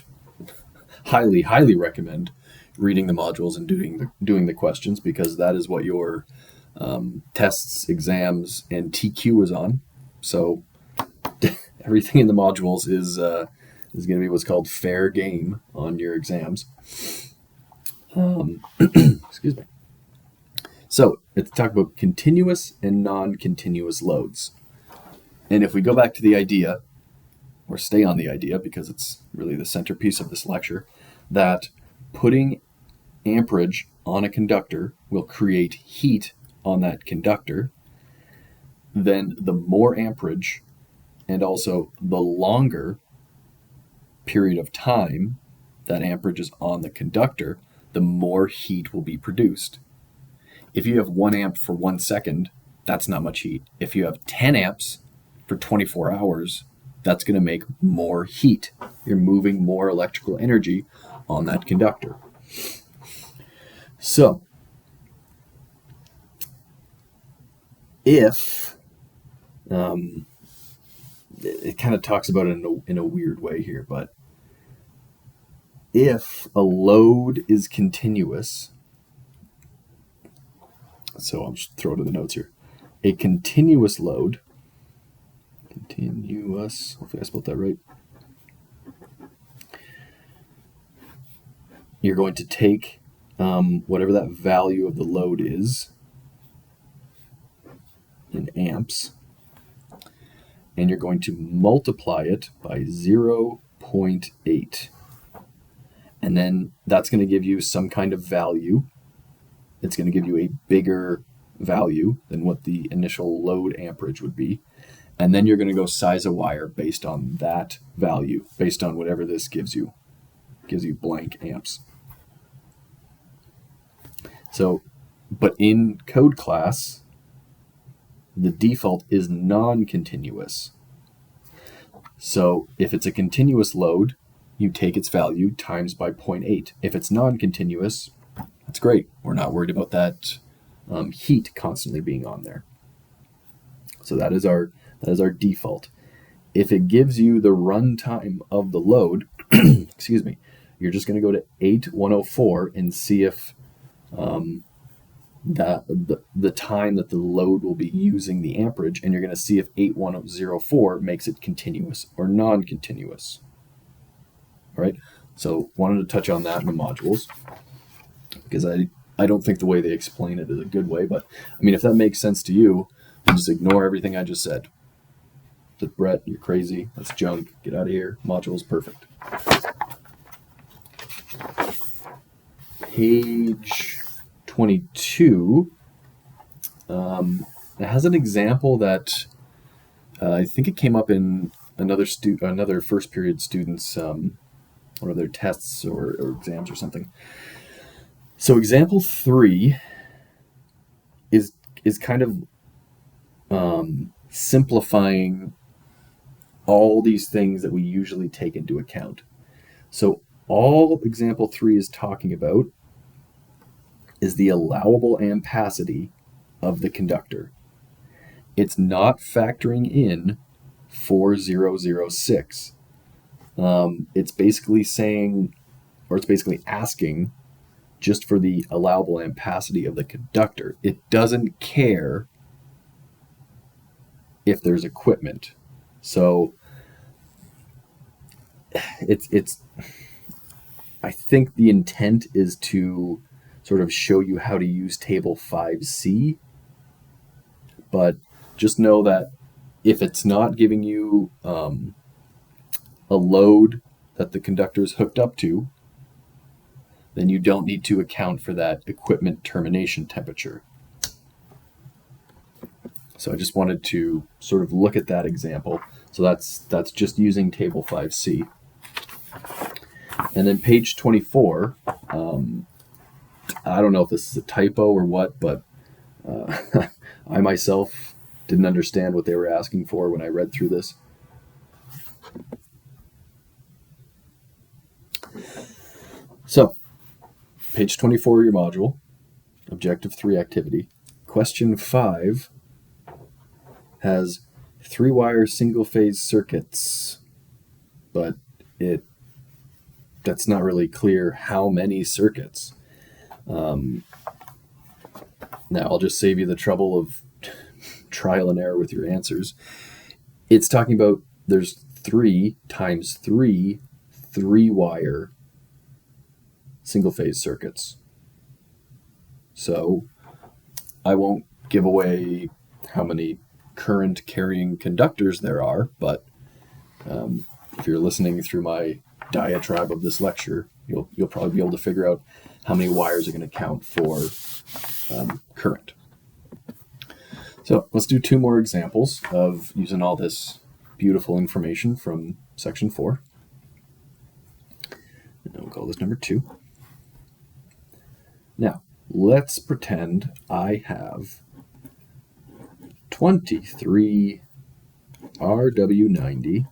highly recommend reading the modules and doing the questions, because that is what your tests, exams, and TQ is on. So everything in the modules is going to be what's called fair game on your exams. Excuse me. So let's talk about continuous and non-continuous loads. And if we go back to the idea, or stay on the idea, because it's really the centerpiece of this lecture, that putting amperage on a conductor will create heat on that conductor, then the more amperage and also the longer period of time that amperage is on the conductor, the more heat will be produced. If you have 1 amp for 1 second, that's not much heat. If you have 10 amps for 24 hours, that's going to make more heat. You're moving more electrical energy on that conductor. So, if it kind of talks about it in a weird way here, but if a load is continuous, so I'll just throw it in the notes here. A continuous load, hopefully I spelled that right. You're going to take whatever that value of the load is in amps, and you're going to multiply it by 0.8. And then that's going to give you some kind of value. It's going to give you a bigger value than what the initial load amperage would be. And then you're going to go size a wire based on that value, based on whatever this gives you. Gives you blank amps. So, but in code class, the default is non-continuous. So if it's a continuous load, you take its value times by 0.8. If it's non-continuous, that's great. We're not worried about that heat constantly being on there. So that is our default. If it gives you the runtime of the load, excuse me, you're just going to go to 8104 and see if the time that the load will be using the amperage, and you're going to see if 8104 makes it continuous or non-continuous. All right, so wanted to touch on that in the modules, because I don't think the way they explain it is a good way, but I mean, if that makes sense to you, then just ignore everything I just said. But Brett, you're crazy, that's junk, get out of here. Modules, perfect. Page 22, it has an example that I think it came up in another first period students, one of their tests or exams or something. So example 3 is kind of simplifying all these things that we usually take into account. So all example 3 is talking about is the allowable ampacity of the conductor. It's not factoring in 4006. It's basically saying, or it's basically asking just for the allowable ampacity of the conductor. It doesn't care if there's equipment. So it's I think the intent is to sort of show you how to use table 5C, but just know that if it's not giving you a load that the conductor is hooked up to, then you don't need to account for that equipment termination temperature. So I just wanted to sort of look at that example. So that's just using table 5C. And then page 24, I don't know if this is a typo or what, but I myself didn't understand what they were asking for when I read through this. So, page 24 of your module, objective 3 activity. Question 5 has 3-wire single-phase circuits, but that's not really clear how many circuits. Now, I'll just save you the trouble of trial and error with your answers. It's talking about there's 3 times 3 3-wire single-phase circuits. So I won't give away how many current-carrying conductors there are, but if you're listening through my diatribe of this lecture, you'll probably be able to figure out how many wires are going to count for current. So let's do 2 more examples of using all this beautiful information from section 4. And we'll call this number 2. Now, let's pretend I have 23 RW90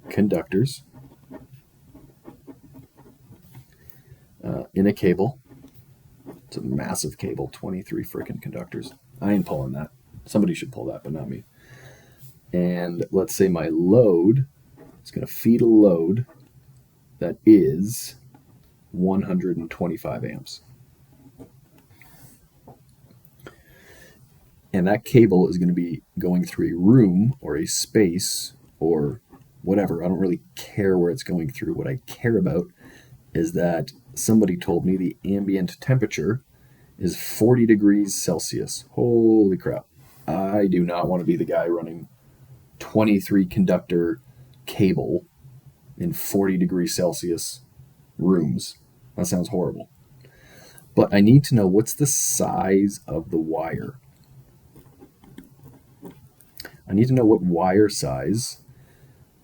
conductors in a cable. It's a massive cable, 23 frickin' conductors. I ain't pulling that. Somebody should pull that, but not me. And let's say my load is It's going to feed a load that is 125 amps. And that cable is going to be going through a room or a space or whatever. I don't really care where it's going through. What I care about is that somebody told me the ambient temperature is 40 degrees Celsius. Holy crap. I do not want to be the guy running 23 conductor cable in 40 degrees Celsius rooms. That sounds horrible. But I need to know what's the size of the wire. I need to know what wire size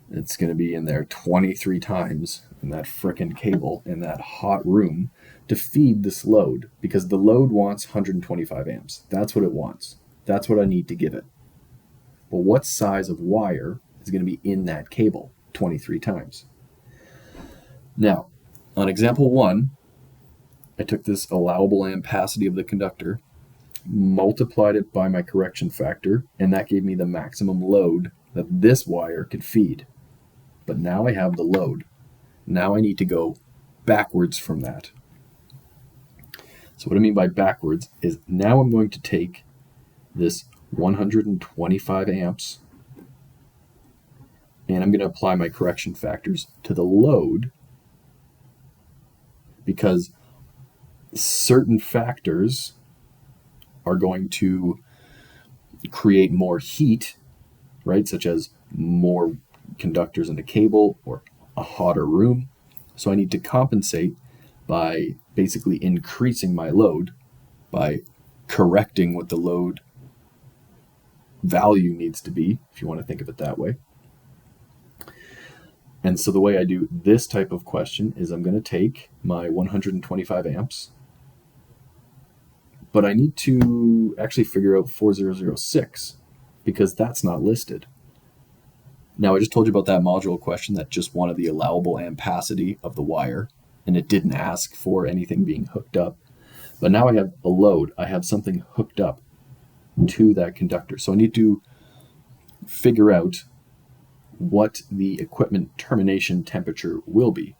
it's going to be in there 23 times in that frickin' cable in that hot room to feed this load, because the load wants 125 amps. That's what it wants. That's what I need to give it. But what size of wire is going to be in that cable 23 times? Now, on example 1, I took this allowable ampacity of the conductor, multiplied it by my correction factor, and that gave me the maximum load that this wire could feed. But now I have the load. Now I need to go backwards from that. So what I mean by backwards is now I'm going to take this 125 amps and I'm going to apply my correction factors to the load, because certain factors are going to create more heat, right? Such as more conductors in the cable or a hotter room. So I need to compensate by basically increasing my load by correcting what the load value needs to be, if you want to think of it that way. And so the way I do this type of question is I'm going to take my 125 amps, but I need to actually figure out 4006 because that's not listed. Now, I just told you about that module question that just wanted the allowable ampacity of the wire, and it didn't ask for anything being hooked up. But now I have a load. I have something hooked up to that conductor. So I need to figure out what the equipment termination temperature will be.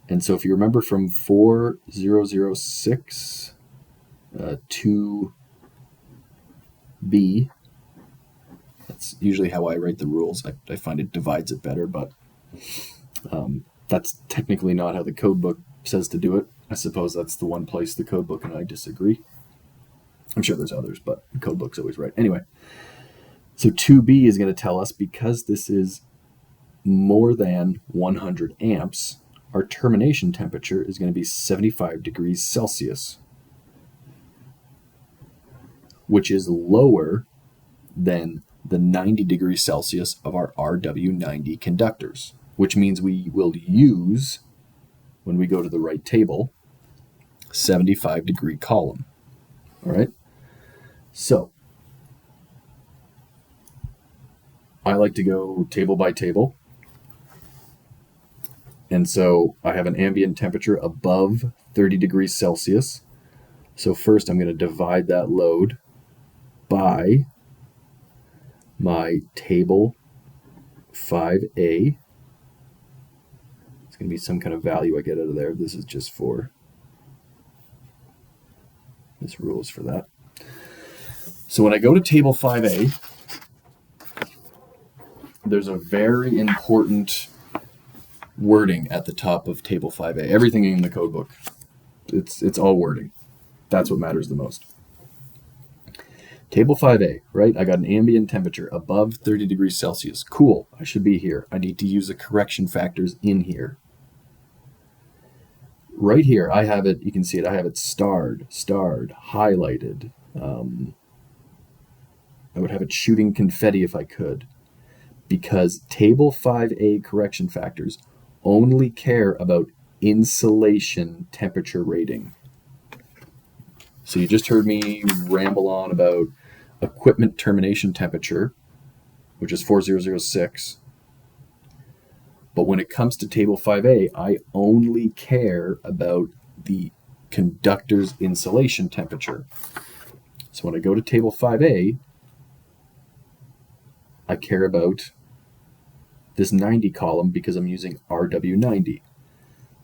And so if you remember from 4006 2B, that's usually how I write the rules. I find it divides it better, but that's technically not how the code book says to do it. I suppose that's the one place the code book and I disagree. I'm sure there's others, but the code book's always right. Anyway, so 2B is going to tell us because this is more than 100 amps, our termination temperature is going to be 75 degrees Celsius, which is lower than the 90 degrees Celsius of our RW90 conductors, which means we will use, when we go to the right table, 75 degree column. All right. So I like to go table by table. And so I have an ambient temperature above 30 degrees Celsius. So first I'm going to divide that load by my table 5A. It's going to be some kind of value I get out of there. This is just for, this rule is for that. So when I go to table 5A, there's a very important wording at the top of table 5A. Everything in the code book, it's all wording. That's what matters the most. Table 5A, right? I got an ambient temperature above 30 degrees Celsius. Cool, I should be here. I need to use the correction factors in here. Right here, I have it, you can see it, I have it starred, highlighted. I would have it shooting confetti if I could, because table 5A correction factors only care about insulation temperature rating. So you just heard me ramble on about equipment termination temperature, which is 4006. But when it comes to table 5A, I only care about the conductor's insulation temperature. So when I go to table 5A, I care about this 90 column because I'm using RW90.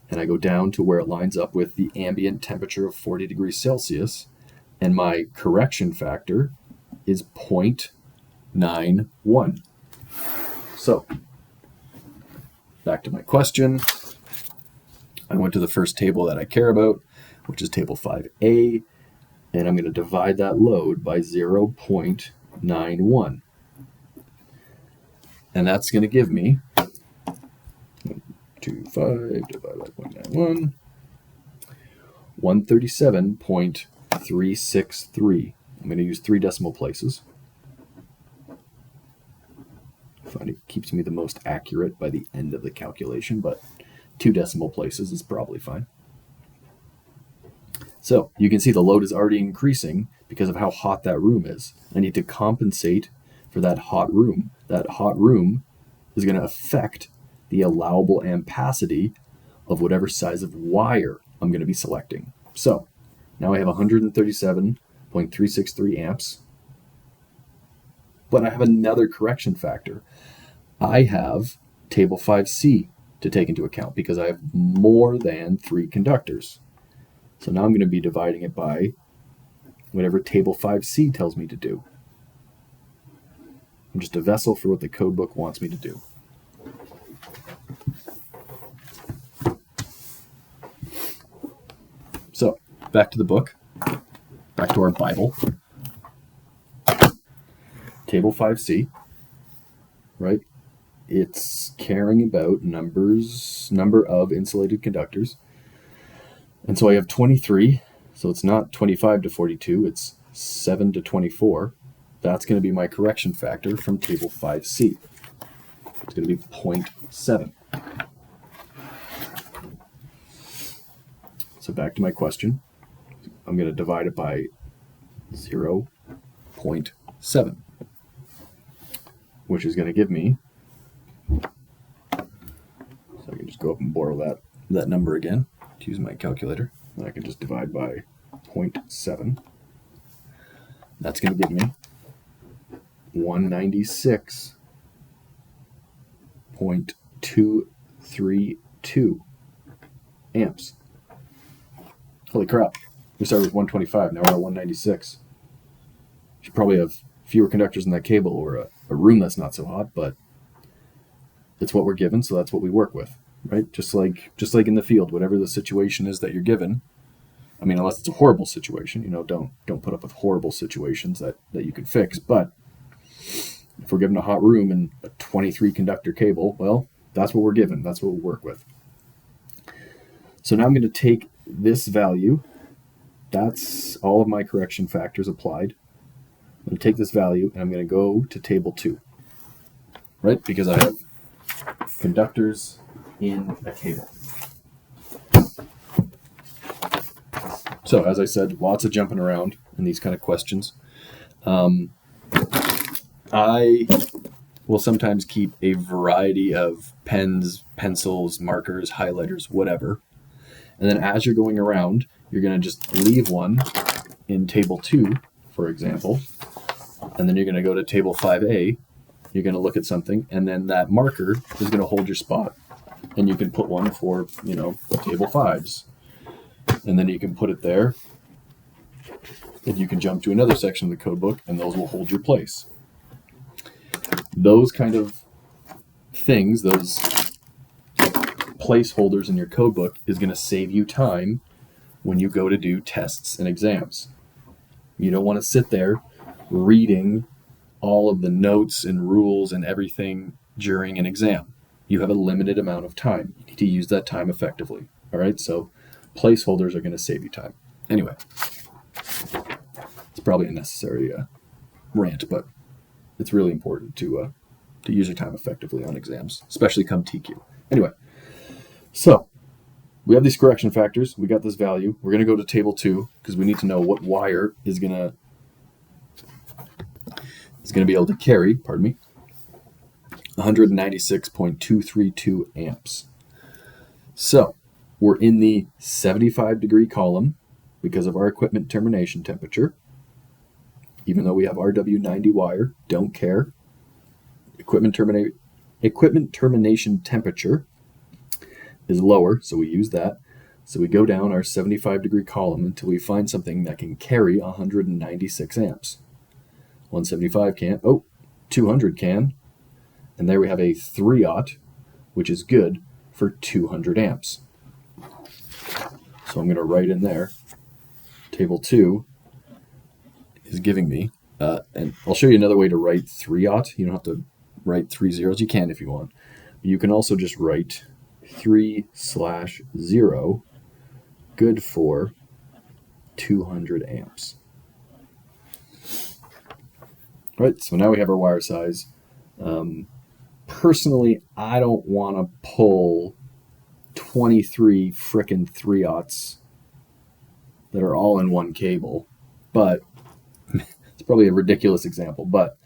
And I go down to where it lines up with the ambient temperature of 40 degrees Celsius, and my correction factor is 0.91. So, back to my question. I went to the first table that I care about, which is table 5A, and I'm going to divide that load by 0.91. And that's going to give me 125 divided by 0.91, 137.363. I'm going to use 3 decimal places. I find it keeps me the most accurate by the end of the calculation, but 2 decimal places is probably fine. So you can see the load is already increasing because of how hot that room is. I need to compensate for that hot room. That hot room is going to affect the allowable ampacity of whatever size of wire I'm going to be selecting. So now I have 137.363 amps, but I have another correction factor. I have table 5C to take into account because I have more than 3 conductors. So now I'm going to be dividing it by whatever table 5C tells me to do. I'm just a vessel for what the code book wants me to do. So back to the book, back to our Bible. Table 5C, right? It's caring about number of insulated conductors. And so I have 23, so it's not 25 to 42, it's 7 to 24. That's going to be my correction factor from table 5C. It's going to be 0.7. So back to my question. I'm going to divide it by 0.7, which is going to give me, so I can just go up and borrow that number again to use my calculator, and I can just divide by 0.7. That's going to give me 196.232 amps. Holy crap. We started with 125, now we're at 196. Should probably have fewer conductors in that cable or a room that's not so hot, but it's what we're given, so that's what we work with, right? Just like in the field, whatever the situation is that you're given. I mean, unless it's a horrible situation, don't put up with horrible situations that you can fix. But if we're given a hot room and a 23 conductor cable, well, that's what we're given. That's what we'll work with. So now I'm going to take this value. That's all of my correction factors applied. I'm going to take this value and I'm going to go to table 2, right? Because I have conductors in a cable. So as I said, lots of jumping around in these kind of questions. I will sometimes keep a variety of pens, pencils, markers, highlighters, whatever. And then as you're going around, you're going to just leave one in table 2, for example. And then you're going to go to table 5A. You're going to look at something, and then that marker is going to hold your spot. And you can put one for, table 5s. And then you can put it there. And you can jump to another section of the code book, and those will hold your place. Those kind of things, those placeholders in your code book, is going to save you time when you go to do tests and exams. You don't want to sit there reading all of the notes and rules and everything during an exam. You have a limited amount of time. You need to use that time effectively. All right, so placeholders are going to save you time. Anyway, it's probably a necessary rant, but it's really important to use your time effectively on exams, especially come TQ. Anyway, so we have these correction factors. We got this value. We're going to go to table 2 because we need to know what wire is going to be able to carry, 196.232 amps. So we're in the 75 degree column because of our equipment termination temperature. Even though we have RW90 wire, don't care. Equipment Equipment termination temperature is lower, so we use that. So we go down our 75-degree column until we find something that can carry 196 amps. 175 can't. Oh, 200 can. And there we have a 3-aught, which is good for 200 amps. So I'm going to write in there, table 2 is giving me, and I'll show you another way to write 3-aught. You don't have to write 3 zeros. You can if you want. You can also just write 3/0, good for 200 amps. All right, so now we have our wire size. Personally, I don't want to pull 23 frickin' 3-aughts that are all in one cable, but it's probably a ridiculous example, but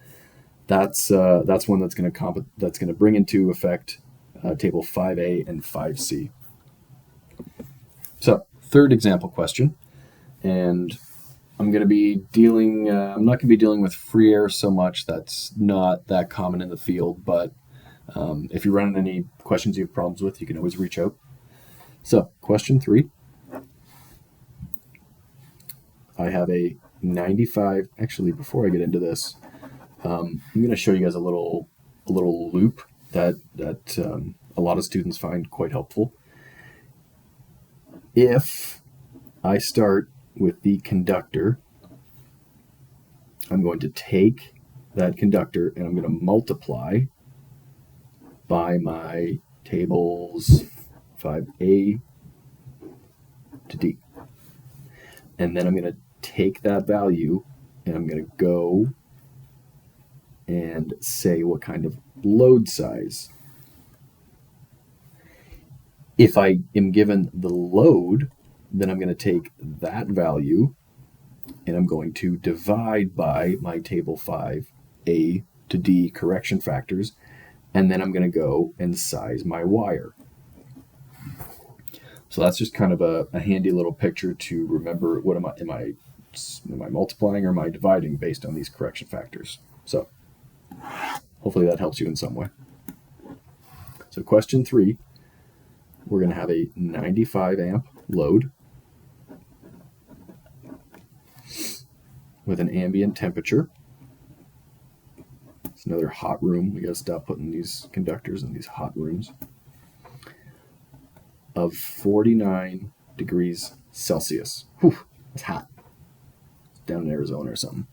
that's one that's going to bring into effect table 5A and 5C. So, third example question, and I'm going to be dealing. I'm not going to be dealing with free air so much. That's not that common in the field, but if you run into any questions you have problems with, you can always reach out. So, question 3. I have a 95. Actually, before I get into this, I'm going to show you guys a little loop that a lot of students find quite helpful. If I start with the conductor, I'm going to take that conductor and I'm going to multiply by my tables 5A to D. And then I'm going to take that value and I'm going to go and say what kind of load size. If I am given the load, then I'm going to take that value and I'm going to divide by my table 5A to D correction factors, and then I'm going to go and size my wire. So that's just kind of a handy little picture to remember what am I multiplying or am I dividing based on these correction factors. So hopefully that helps you in some way. So question 3, we're going to have a 95 amp load with an ambient temperature. It's another hot room. We got to stop putting these conductors in these hot rooms. Of 49 degrees Celsius. Whew, that's hot. It's down in Arizona or something.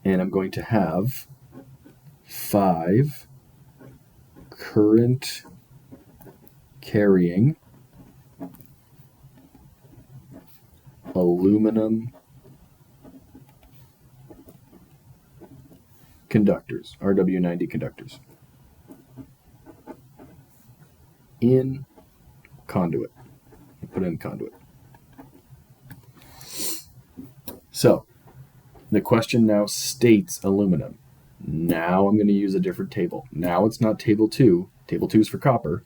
And I'm going to have 5 current carrying aluminum conductors, RW90 conductors, in conduit. Put in conduit. So the question now states aluminum. Now I'm going to use a different table. Now it's not table 2. Table 2 is for copper.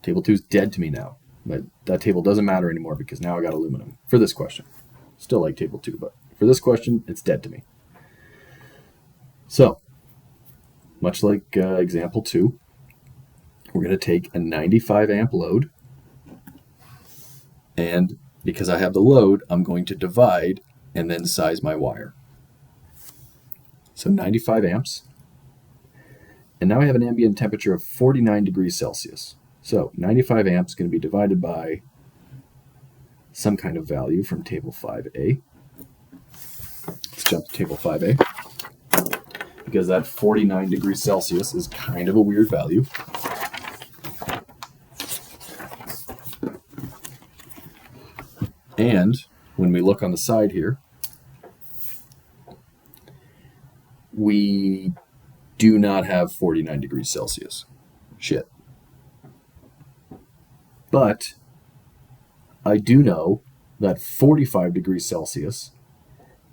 Table 2 is dead to me now. But that table doesn't matter anymore because now I got aluminum for this question. Still like table 2, but for this question, it's dead to me. So, much like example 2, we're going to take a 95 amp load, and because I have the load, I'm going to divide and then size my wire. So 95 amps, and now I have an ambient temperature of 49 degrees Celsius. So 95 amps is going to be divided by some kind of value from table 5A. Let's jump to table 5A, because that 49 degrees Celsius is kind of a weird value. And when we look on the side here, we do not have 49 degrees Celsius. Shit. But I do know that 45 degrees Celsius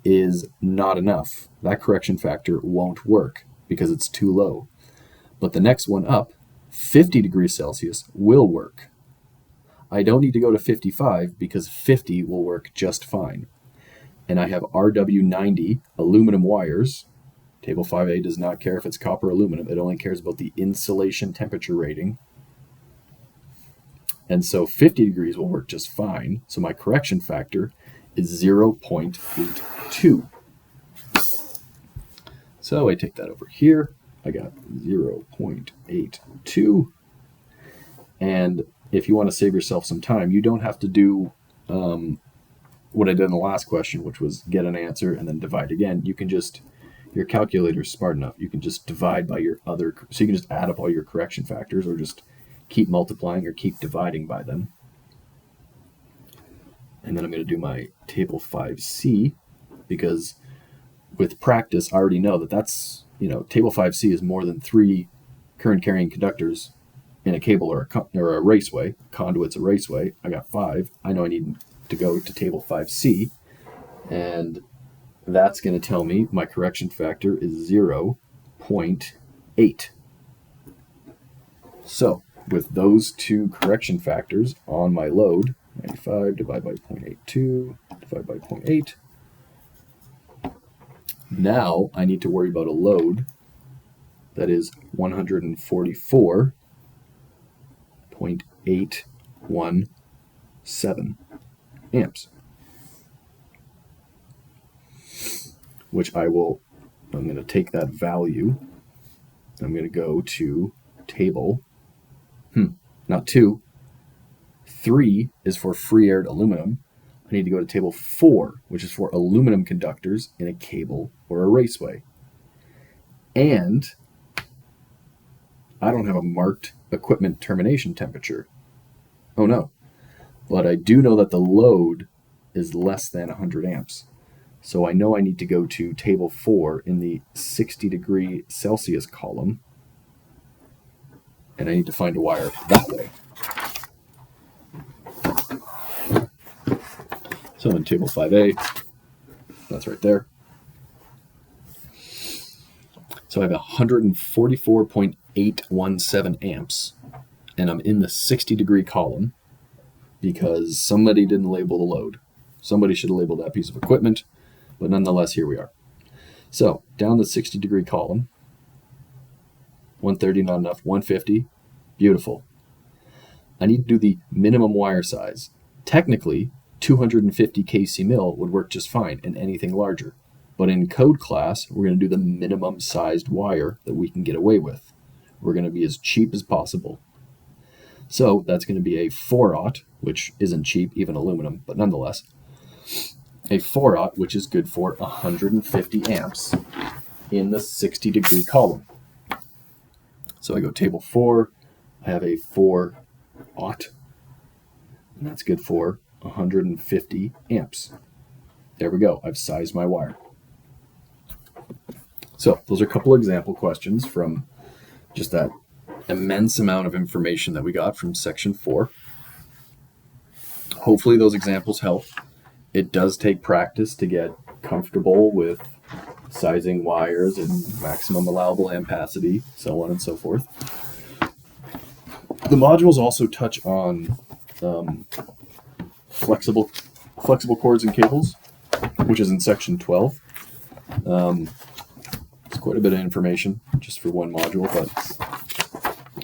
is not enough. That correction factor won't work because it's too low. But the next one up, 50 degrees Celsius, will work. I don't need to go to 55 because 50 will work just fine. And I have RW90 aluminum wires Table 5A does not care if it's copper or aluminum. It only cares about the insulation temperature rating. And so 50 degrees will work just fine. So my correction factor is 0.82. So I take that over here. I got 0.82. And if you want to save yourself some time, you don't have to do what I did in the last question, which was get an answer and then divide again. You can just, your calculator's smart enough, you can just divide by your other, so you can just add up all your correction factors or just keep multiplying or keep dividing by them. And then I'm going to do my table 5C, because with practice, I already know that that's, table 5C is more than 3 current carrying conductors in a cable or a raceway. Conduit's a raceway. I got 5. I know I need to go to table 5C, and that's going to tell me my correction factor is 0.8. So with those two correction factors on my load, 95 divided by 0.82 divided by 0.8. Now I need to worry about a load that is 144.817 amps, which I'm going to take that value, I'm going to go to table, not 2, 3 is for free-aired aluminum. I need to go to table 4, which is for aluminum conductors in a cable or a raceway. And I don't have a marked equipment termination temperature. Oh no. But I do know that the load is less than 100 amps. So I know I need to go to table 4 in the 60 degree Celsius column. And I need to find a wire that way. So in table 5A, that's right there. So I have 144.817 amps, and I'm in the 60 degree column because somebody didn't label the load. Somebody should have labeled that piece of equipment, but nonetheless, here we are. So down the 60 degree column, 130 not enough, 150, beautiful. I need to do the minimum wire size. Technically, 250 kc mil would work just fine, and anything larger. But in code class, we're going to do the minimum sized wire that we can get away with. We're going to be as cheap as possible. So that's going to be a 4/0, which isn't cheap, even aluminum, but nonetheless. A 4/0, which is good for 150 amps in the 60 degree column. So I go table 4, I have a 4/0, and that's good for 150 amps. There we go, I've sized my wire. So those are a couple example questions from just that immense amount of information that we got from section 4. Hopefully those examples help. It does take practice to get comfortable with sizing wires and maximum allowable ampacity, so on and so forth. The modules also touch on flexible cords and cables, which is in section 12. It's quite a bit of information just for one module, but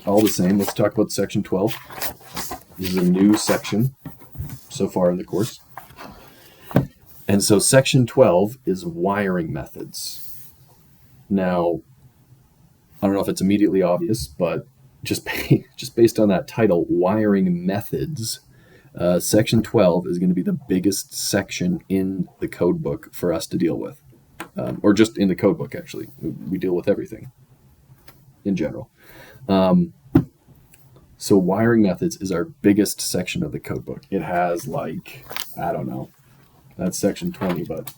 all the same, let's talk about section 12. This is a new section so far in the course. And so section 12 is wiring methods. Now, I don't know if it's immediately obvious, but just based on that title, wiring methods, section 12 is going to be the biggest section in the code book for us to deal with. Or just in the code book, actually. We deal with everything in general. So wiring methods is our biggest section of the code book. It has I don't know, that's section 20, but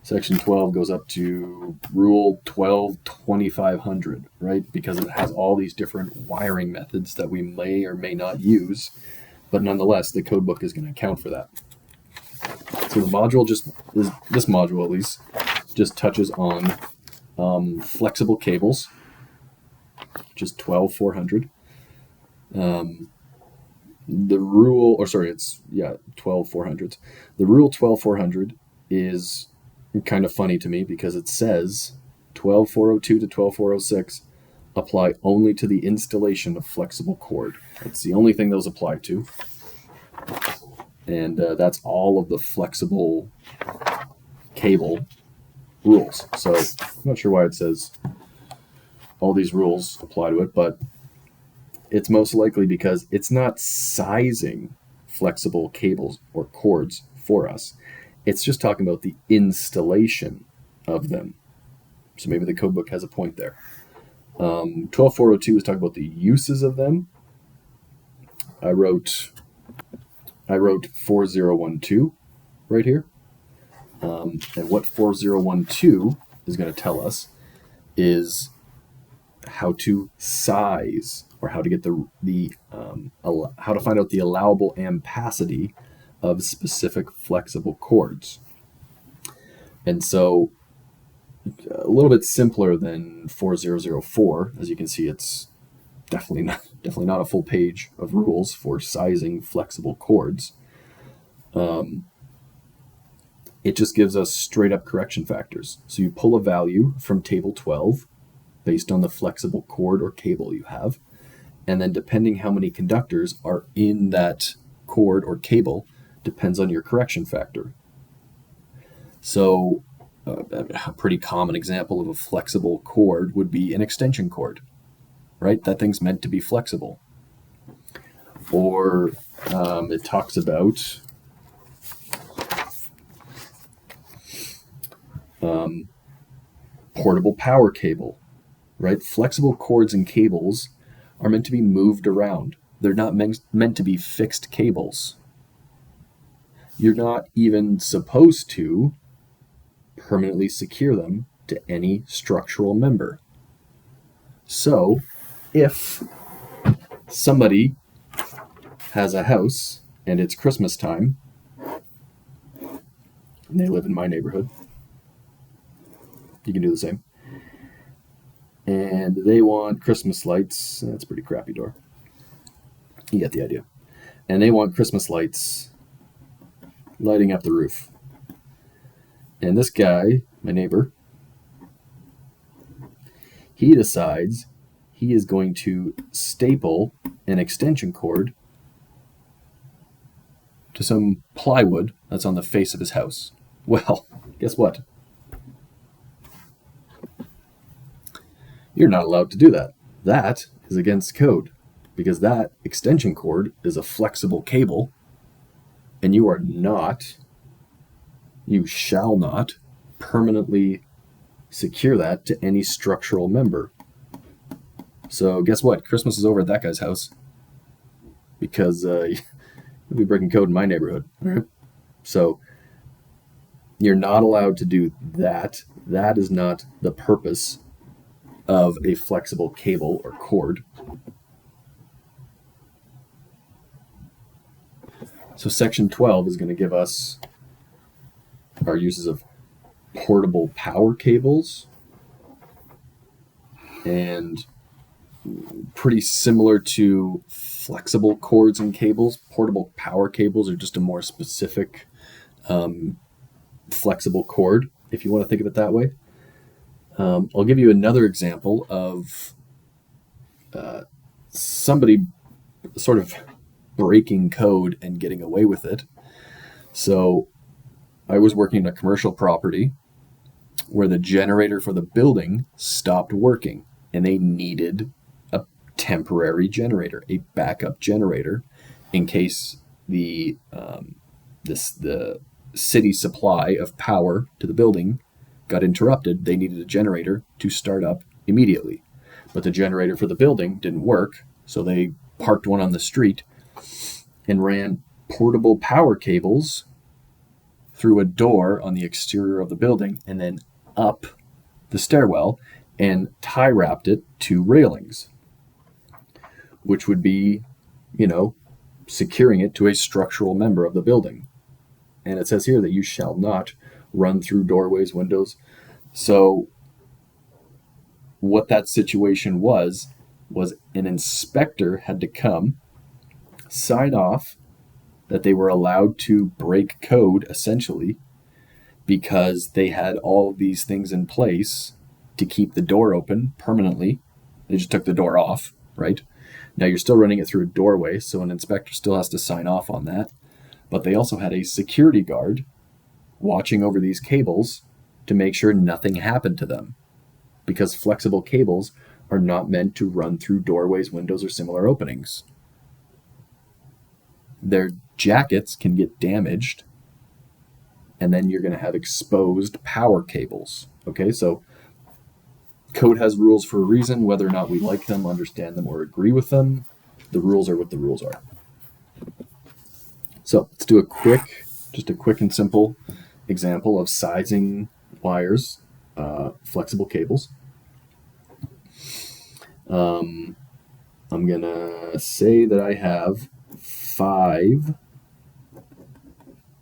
section 12 goes up to rule 12-2500, right? Because it has all these different wiring methods that we may or may not use, but nonetheless, the code book is going to account for that. So the module this module at least, just touches on flexible cables, which is 12-400. The rule, 12-400s. The rule 12-400 is kind of funny to me because it says 12402 to 12406 apply only to the installation of flexible cord. That's the only thing those apply to. And that's all of the flexible cable rules. So I'm not sure why it says all these rules apply to it, but it's most likely because it's not sizing flexible cables or cords for us. It's just talking about the installation of them. So maybe the code book has a point there. 12402 is talking about the uses of them. I wrote 4012 right here. And what 4012 is going to tell us is how to size, or how to get how to find out the allowable ampacity of specific flexible cords. And so a little bit simpler than 4004. As you can see, it's definitely not a full page of rules for sizing flexible cords. It just gives us straight up correction factors. So you pull a value from table 12 based on the flexible cord or cable you have, and then depending how many conductors are in that cord or cable depends on your correction factor. So a pretty common example of a flexible cord would be an extension cord, right? That thing's meant to be flexible. Or it talks about portable power cable, right? Flexible cords and cables are meant to be moved around. They're not meant to be fixed cables. You're not even supposed to permanently secure them to any structural member. So if somebody has a house and it's Christmas time, and they live in my neighborhood, you can do the same, and they want Christmas lights. That's a pretty crappy door. You get the idea. And they want Christmas lights lighting up the roof. And this guy, my neighbor, he decides he is going to staple an extension cord to some plywood that's on the face of his house. Well, guess what? You're not allowed to do that. That is against code, because that extension cord is a flexible cable, and you shall not permanently secure that to any structural member. So guess what? Christmas is over at that guy's house, because you'll be breaking code in my neighborhood. All right? So you're not allowed to do that. That is not the purpose of a flexible cable or cord. So section 12 is going to give us our uses of portable power cables, and pretty similar to flexible cords and cables. Portable power cables are just a more specific flexible cord, if you want to think of it that way. I'll give you another example of somebody sort of breaking code and getting away with it. So I was working in a commercial property where the generator for the building stopped working, and they needed a temporary generator, a backup generator, in case the city supply of power to the building got interrupted. They needed a generator to start up immediately. But the generator for the building didn't work, so they parked one on the street and ran portable power cables through a door on the exterior of the building and then up the stairwell and tie wrapped it to railings, which would be, securing it to a structural member of the building. And it says here that you shall not run through doorways, windows. So what that situation was an inspector had to come, sign off that they were allowed to break code, essentially, because they had all of these things in place to keep the door open permanently. They just took the door off, right? Now you're still running it through a doorway, so an inspector still has to sign off on that. But they also had a security guard watching over these cables to make sure nothing happened to them, because flexible cables are not meant to run through doorways, windows, or similar openings. Their jackets can get damaged, and then you're going to have exposed power cables. Okay, so code has rules for a reason. Whether or not we like them, understand them, or agree with them, the rules are what the rules are. So let's do just a quick and simple example of sizing wires, flexible cables. I'm going to say that I have 5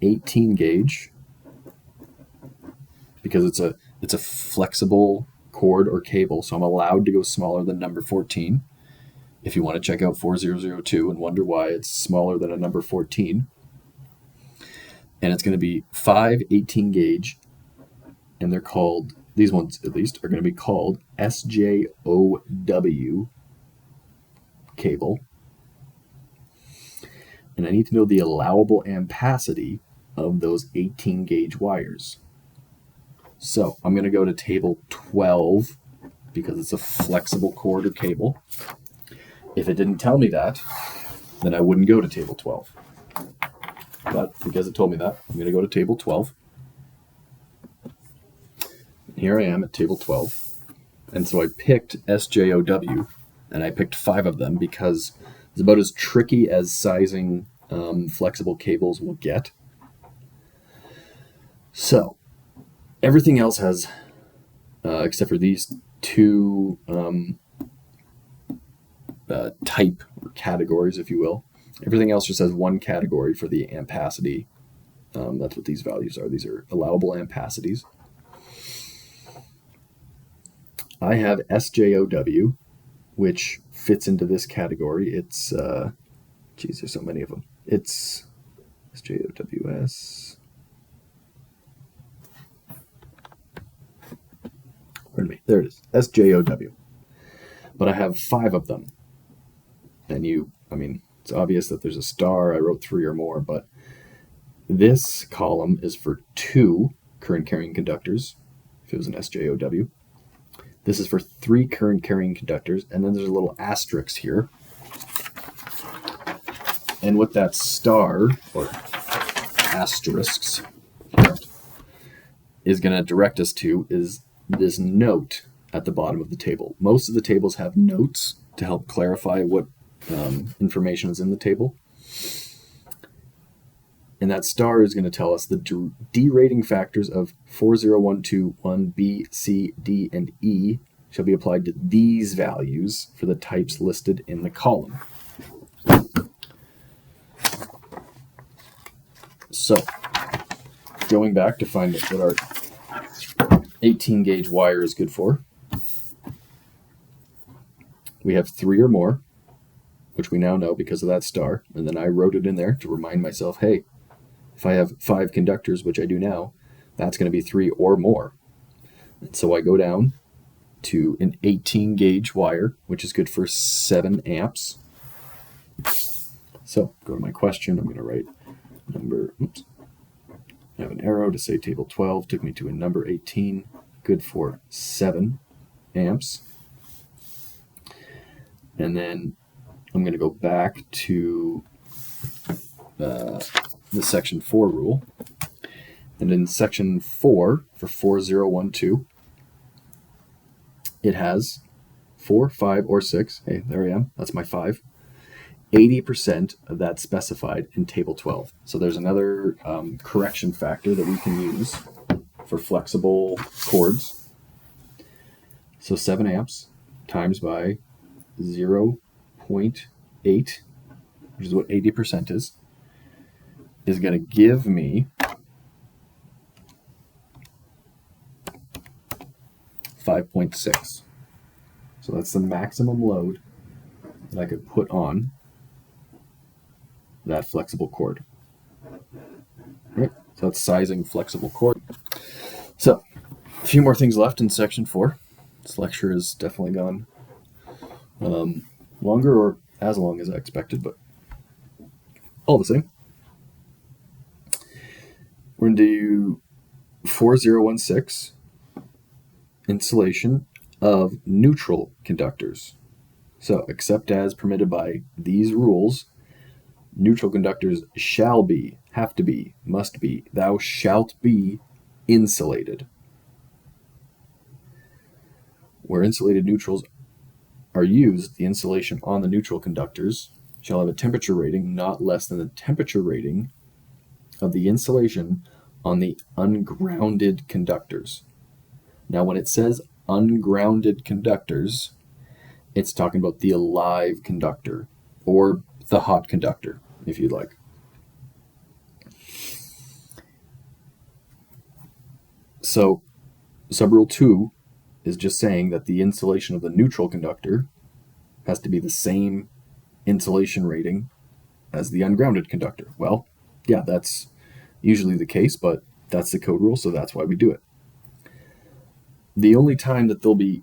18 gauge, because it's a flexible cord or cable, so I'm allowed to go smaller than number 14. If you want to check out 4002 and wonder why it's smaller than a number 14, and it's going to be 5 18 gauge, and they're called, these ones at least, are going to be called SJOW cable. And I need to know the allowable ampacity of those 18 gauge wires. So I'm going to go to table 12 because it's a flexible cord or cable. If it didn't tell me that, then I wouldn't go to table 12. But because it told me that, I'm going to go to table 12. Here I am at table 12. And so I picked SJOW, and I picked 5 of them because it's about as tricky as sizing flexible cables will get. So everything else has, except for these 2 type or categories, if you will, everything else just has 1 category for the ampacity. That's what these values are. These are allowable ampacities. I have SJOW, which fits into this category. It's, there's so many of them. It's SJOWS. Pardon me. There it is. SJOW. But I have 5 of them. And it's obvious that there's a star. I wrote 3 or more, but this column is for 2 current carrying conductors, if it was an SJOW. This is for 3 current carrying conductors, and then there's a little asterisk here. And what that star, or asterisks, is going to direct us to is this note at the bottom of the table. Most of the tables have notes to help clarify what information is in the table. And that star is going to tell us the derating factors of 40121B, C, D, and E shall be applied to these values for the types listed in the column. So, going back to find out what our 18 gauge wire is good for, we have 3 or more, which we now know because of that star, and then I wrote it in there to remind myself, hey, if I have 5 conductors, which I do now, that's going to be 3 or more. And so I go down to an 18 gauge wire, which is good for 7 amps. So go to my question. I'm going to write number, I have an arrow to say table 12, took me to a number 18, good for 7 amps. And then I'm going to go back to the section 4 rule. And in section 4, for 4012, it has 4, 5, or 6. Hey, there I am. That's my 5. 80% of that specified in table 12. So there's another correction factor that we can use for flexible cords. So 7 amps times by 0.8, which is what 80% is going to give me 5.6. So that's the maximum load that I could put on that flexible cord. Right? So that's sizing flexible cord. So a few more things left in section 4. This lecture is definitely gone longer, or as long as I expected, but all the same. We're going to do 4016, insulation of neutral conductors. So, except as permitted by these rules, neutral conductors shall be, have to be, must be, thou shalt be insulated. Where insulated neutrals are used, the insulation on the neutral conductors shall have a temperature rating not less than the temperature rating of the insulation on the ungrounded conductors. Now, when it says ungrounded conductors, it's talking about the alive conductor, or the hot conductor, if you'd like. So, subrule 2 is just saying that the insulation of the neutral conductor has to be the same insulation rating as the ungrounded conductor. Well, yeah, that's usually the case, but that's the code rule, so that's why we do it. The only time that they'll be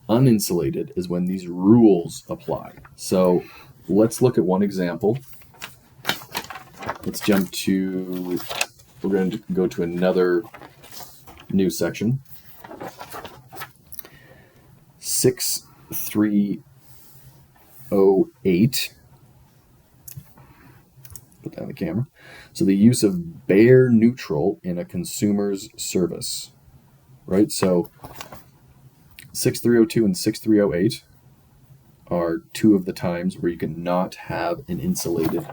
uninsulated is when these rules apply. So let's look at one example. Let's jump to, we're going to go to another new section. 6308. Put that on the camera. So the use of bare neutral in a consumer's service, right? So 6302 and 6308 are two of the times where you can not have an insulated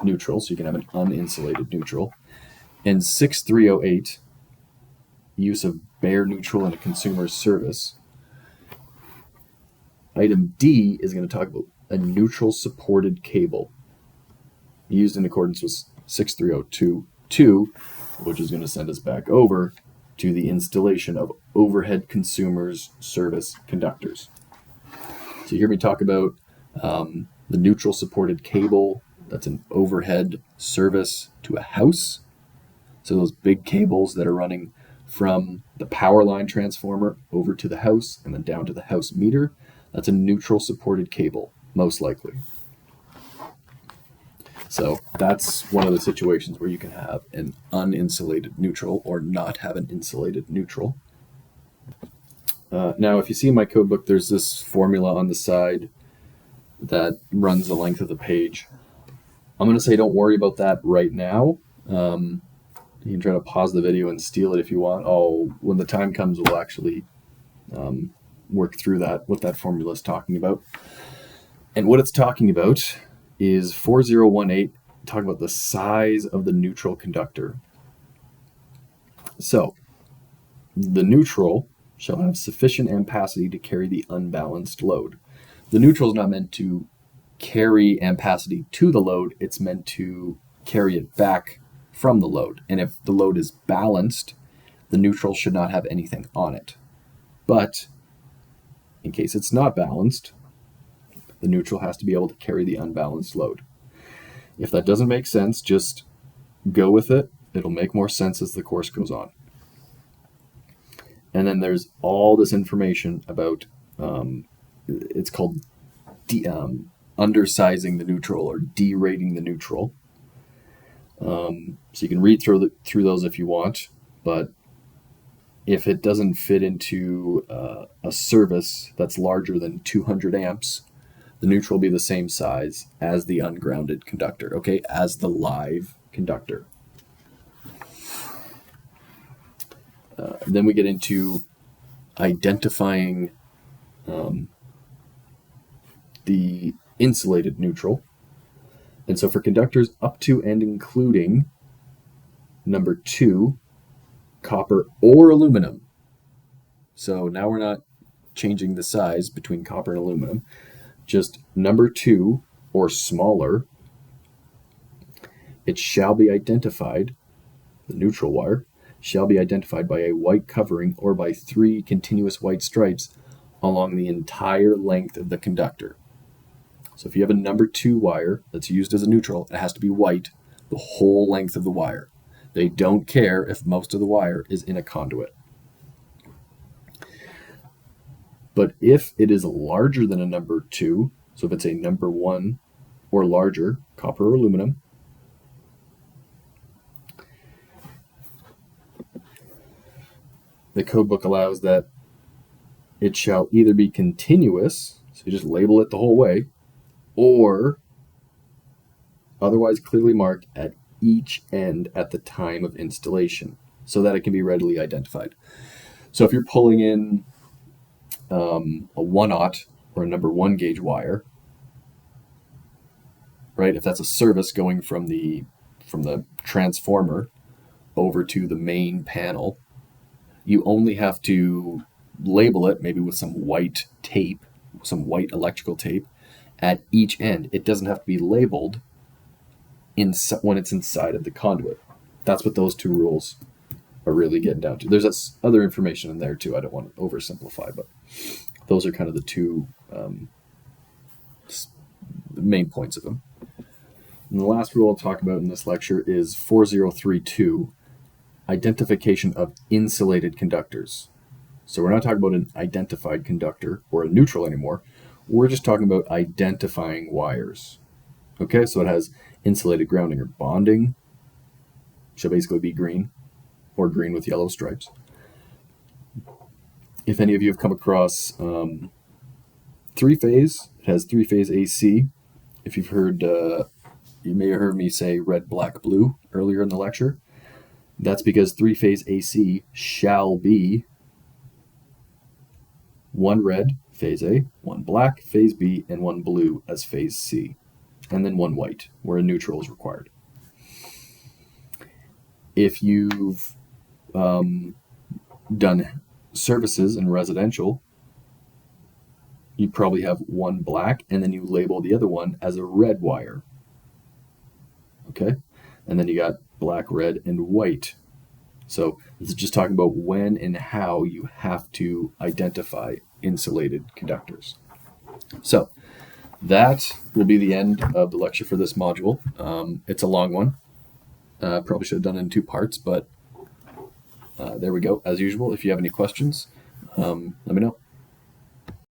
neutral, so you can have an uninsulated neutral. And 6308, use of bare neutral in a consumer's service. Item D is going to talk about a neutral supported cable used in accordance with 6302.2, which is going to send us back over to the installation of overhead consumers service conductors. So you hear me talk about the neutral supported cable. That's an overhead service to a house. So those big cables that are running from the power line transformer over to the house and then down to the house meter, that's a neutral supported cable, most likely. So that's one of the situations where you can have an uninsulated neutral or not have an insulated neutral. Now, if you see in my code book, there's this formula on the side that runs the length of the page. I'm going to say don't worry about that right now. You can try to pause the video and steal it if you want. When the time comes, we'll actually work through that, what that formula is talking about. And what it's talking about is 4018, talking about the size of the neutral conductor. So, the neutral shall have sufficient ampacity to carry the unbalanced load. The neutral is not meant to carry ampacity to the load, it's meant to carry it back from the load. And if the load is balanced, the neutral should not have anything on it. But in case it's not balanced, the neutral has to be able to carry the unbalanced load. If that doesn't make sense, just go with it. It'll make more sense as the course goes on. And then there's all this information about, it's called undersizing the neutral or derating the neutral. So you can read through those if you want, but if it doesn't fit into a service that's larger than 200 amps, the neutral will be the same size as the ungrounded conductor, okay, as the live conductor. Then we get into identifying the insulated neutral. And so for conductors up to and including number 2, copper or aluminum. So now we're not changing the size between copper and aluminum, just number 2 or smaller. It shall be identified, the neutral wire, shall be identified by a white covering or by 3 continuous white stripes along the entire length of the conductor. So if you have a number 2 wire that's used as a neutral, it has to be white the whole length of the wire. They don't care if most of the wire is in a conduit. But if it is larger than a number 2, so if it's a number 1 or larger, copper or aluminum, the code book allows that it shall either be continuous, so you just label it the whole way, or otherwise clearly marked at each end at the time of installation so that it can be readily identified. So if you're pulling in a 1/0 or a number 1 gauge wire, right, if that's a service going from the transformer over to the main panel, you only have to label it maybe with some white tape, some white electrical tape at each end. It doesn't have to be labeled when it's inside of the conduit. That's what those two rules are really getting down to. There's other information in there too. I don't want to oversimplify, but those are kind of the two main points of them. And the last rule I'll talk about in this lecture is 4032, identification of insulated conductors. So we're not talking about an identified conductor or a neutral anymore. We're just talking about identifying wires. Okay, so it has insulated grounding or bonding, should basically be green, or green with yellow stripes. If any of you have come across three-phase, it has three-phase AC. If you've heard, you may have heard me say red, black, blue earlier in the lecture. That's because three-phase AC shall be one red, phase A, one black, phase B, and one blue as phase C, and then one white, where a neutral is required. If you've done services in residential, you probably have one black, and then you label the other one as a red wire. Okay? And then you got black, red, and white. So this is just talking about when and how you have to identify insulated conductors. So that will be the end of the lecture for this module. It's a long one. Probably should have done it in 2 parts, but there we go. As usual, if you have any questions, let me know.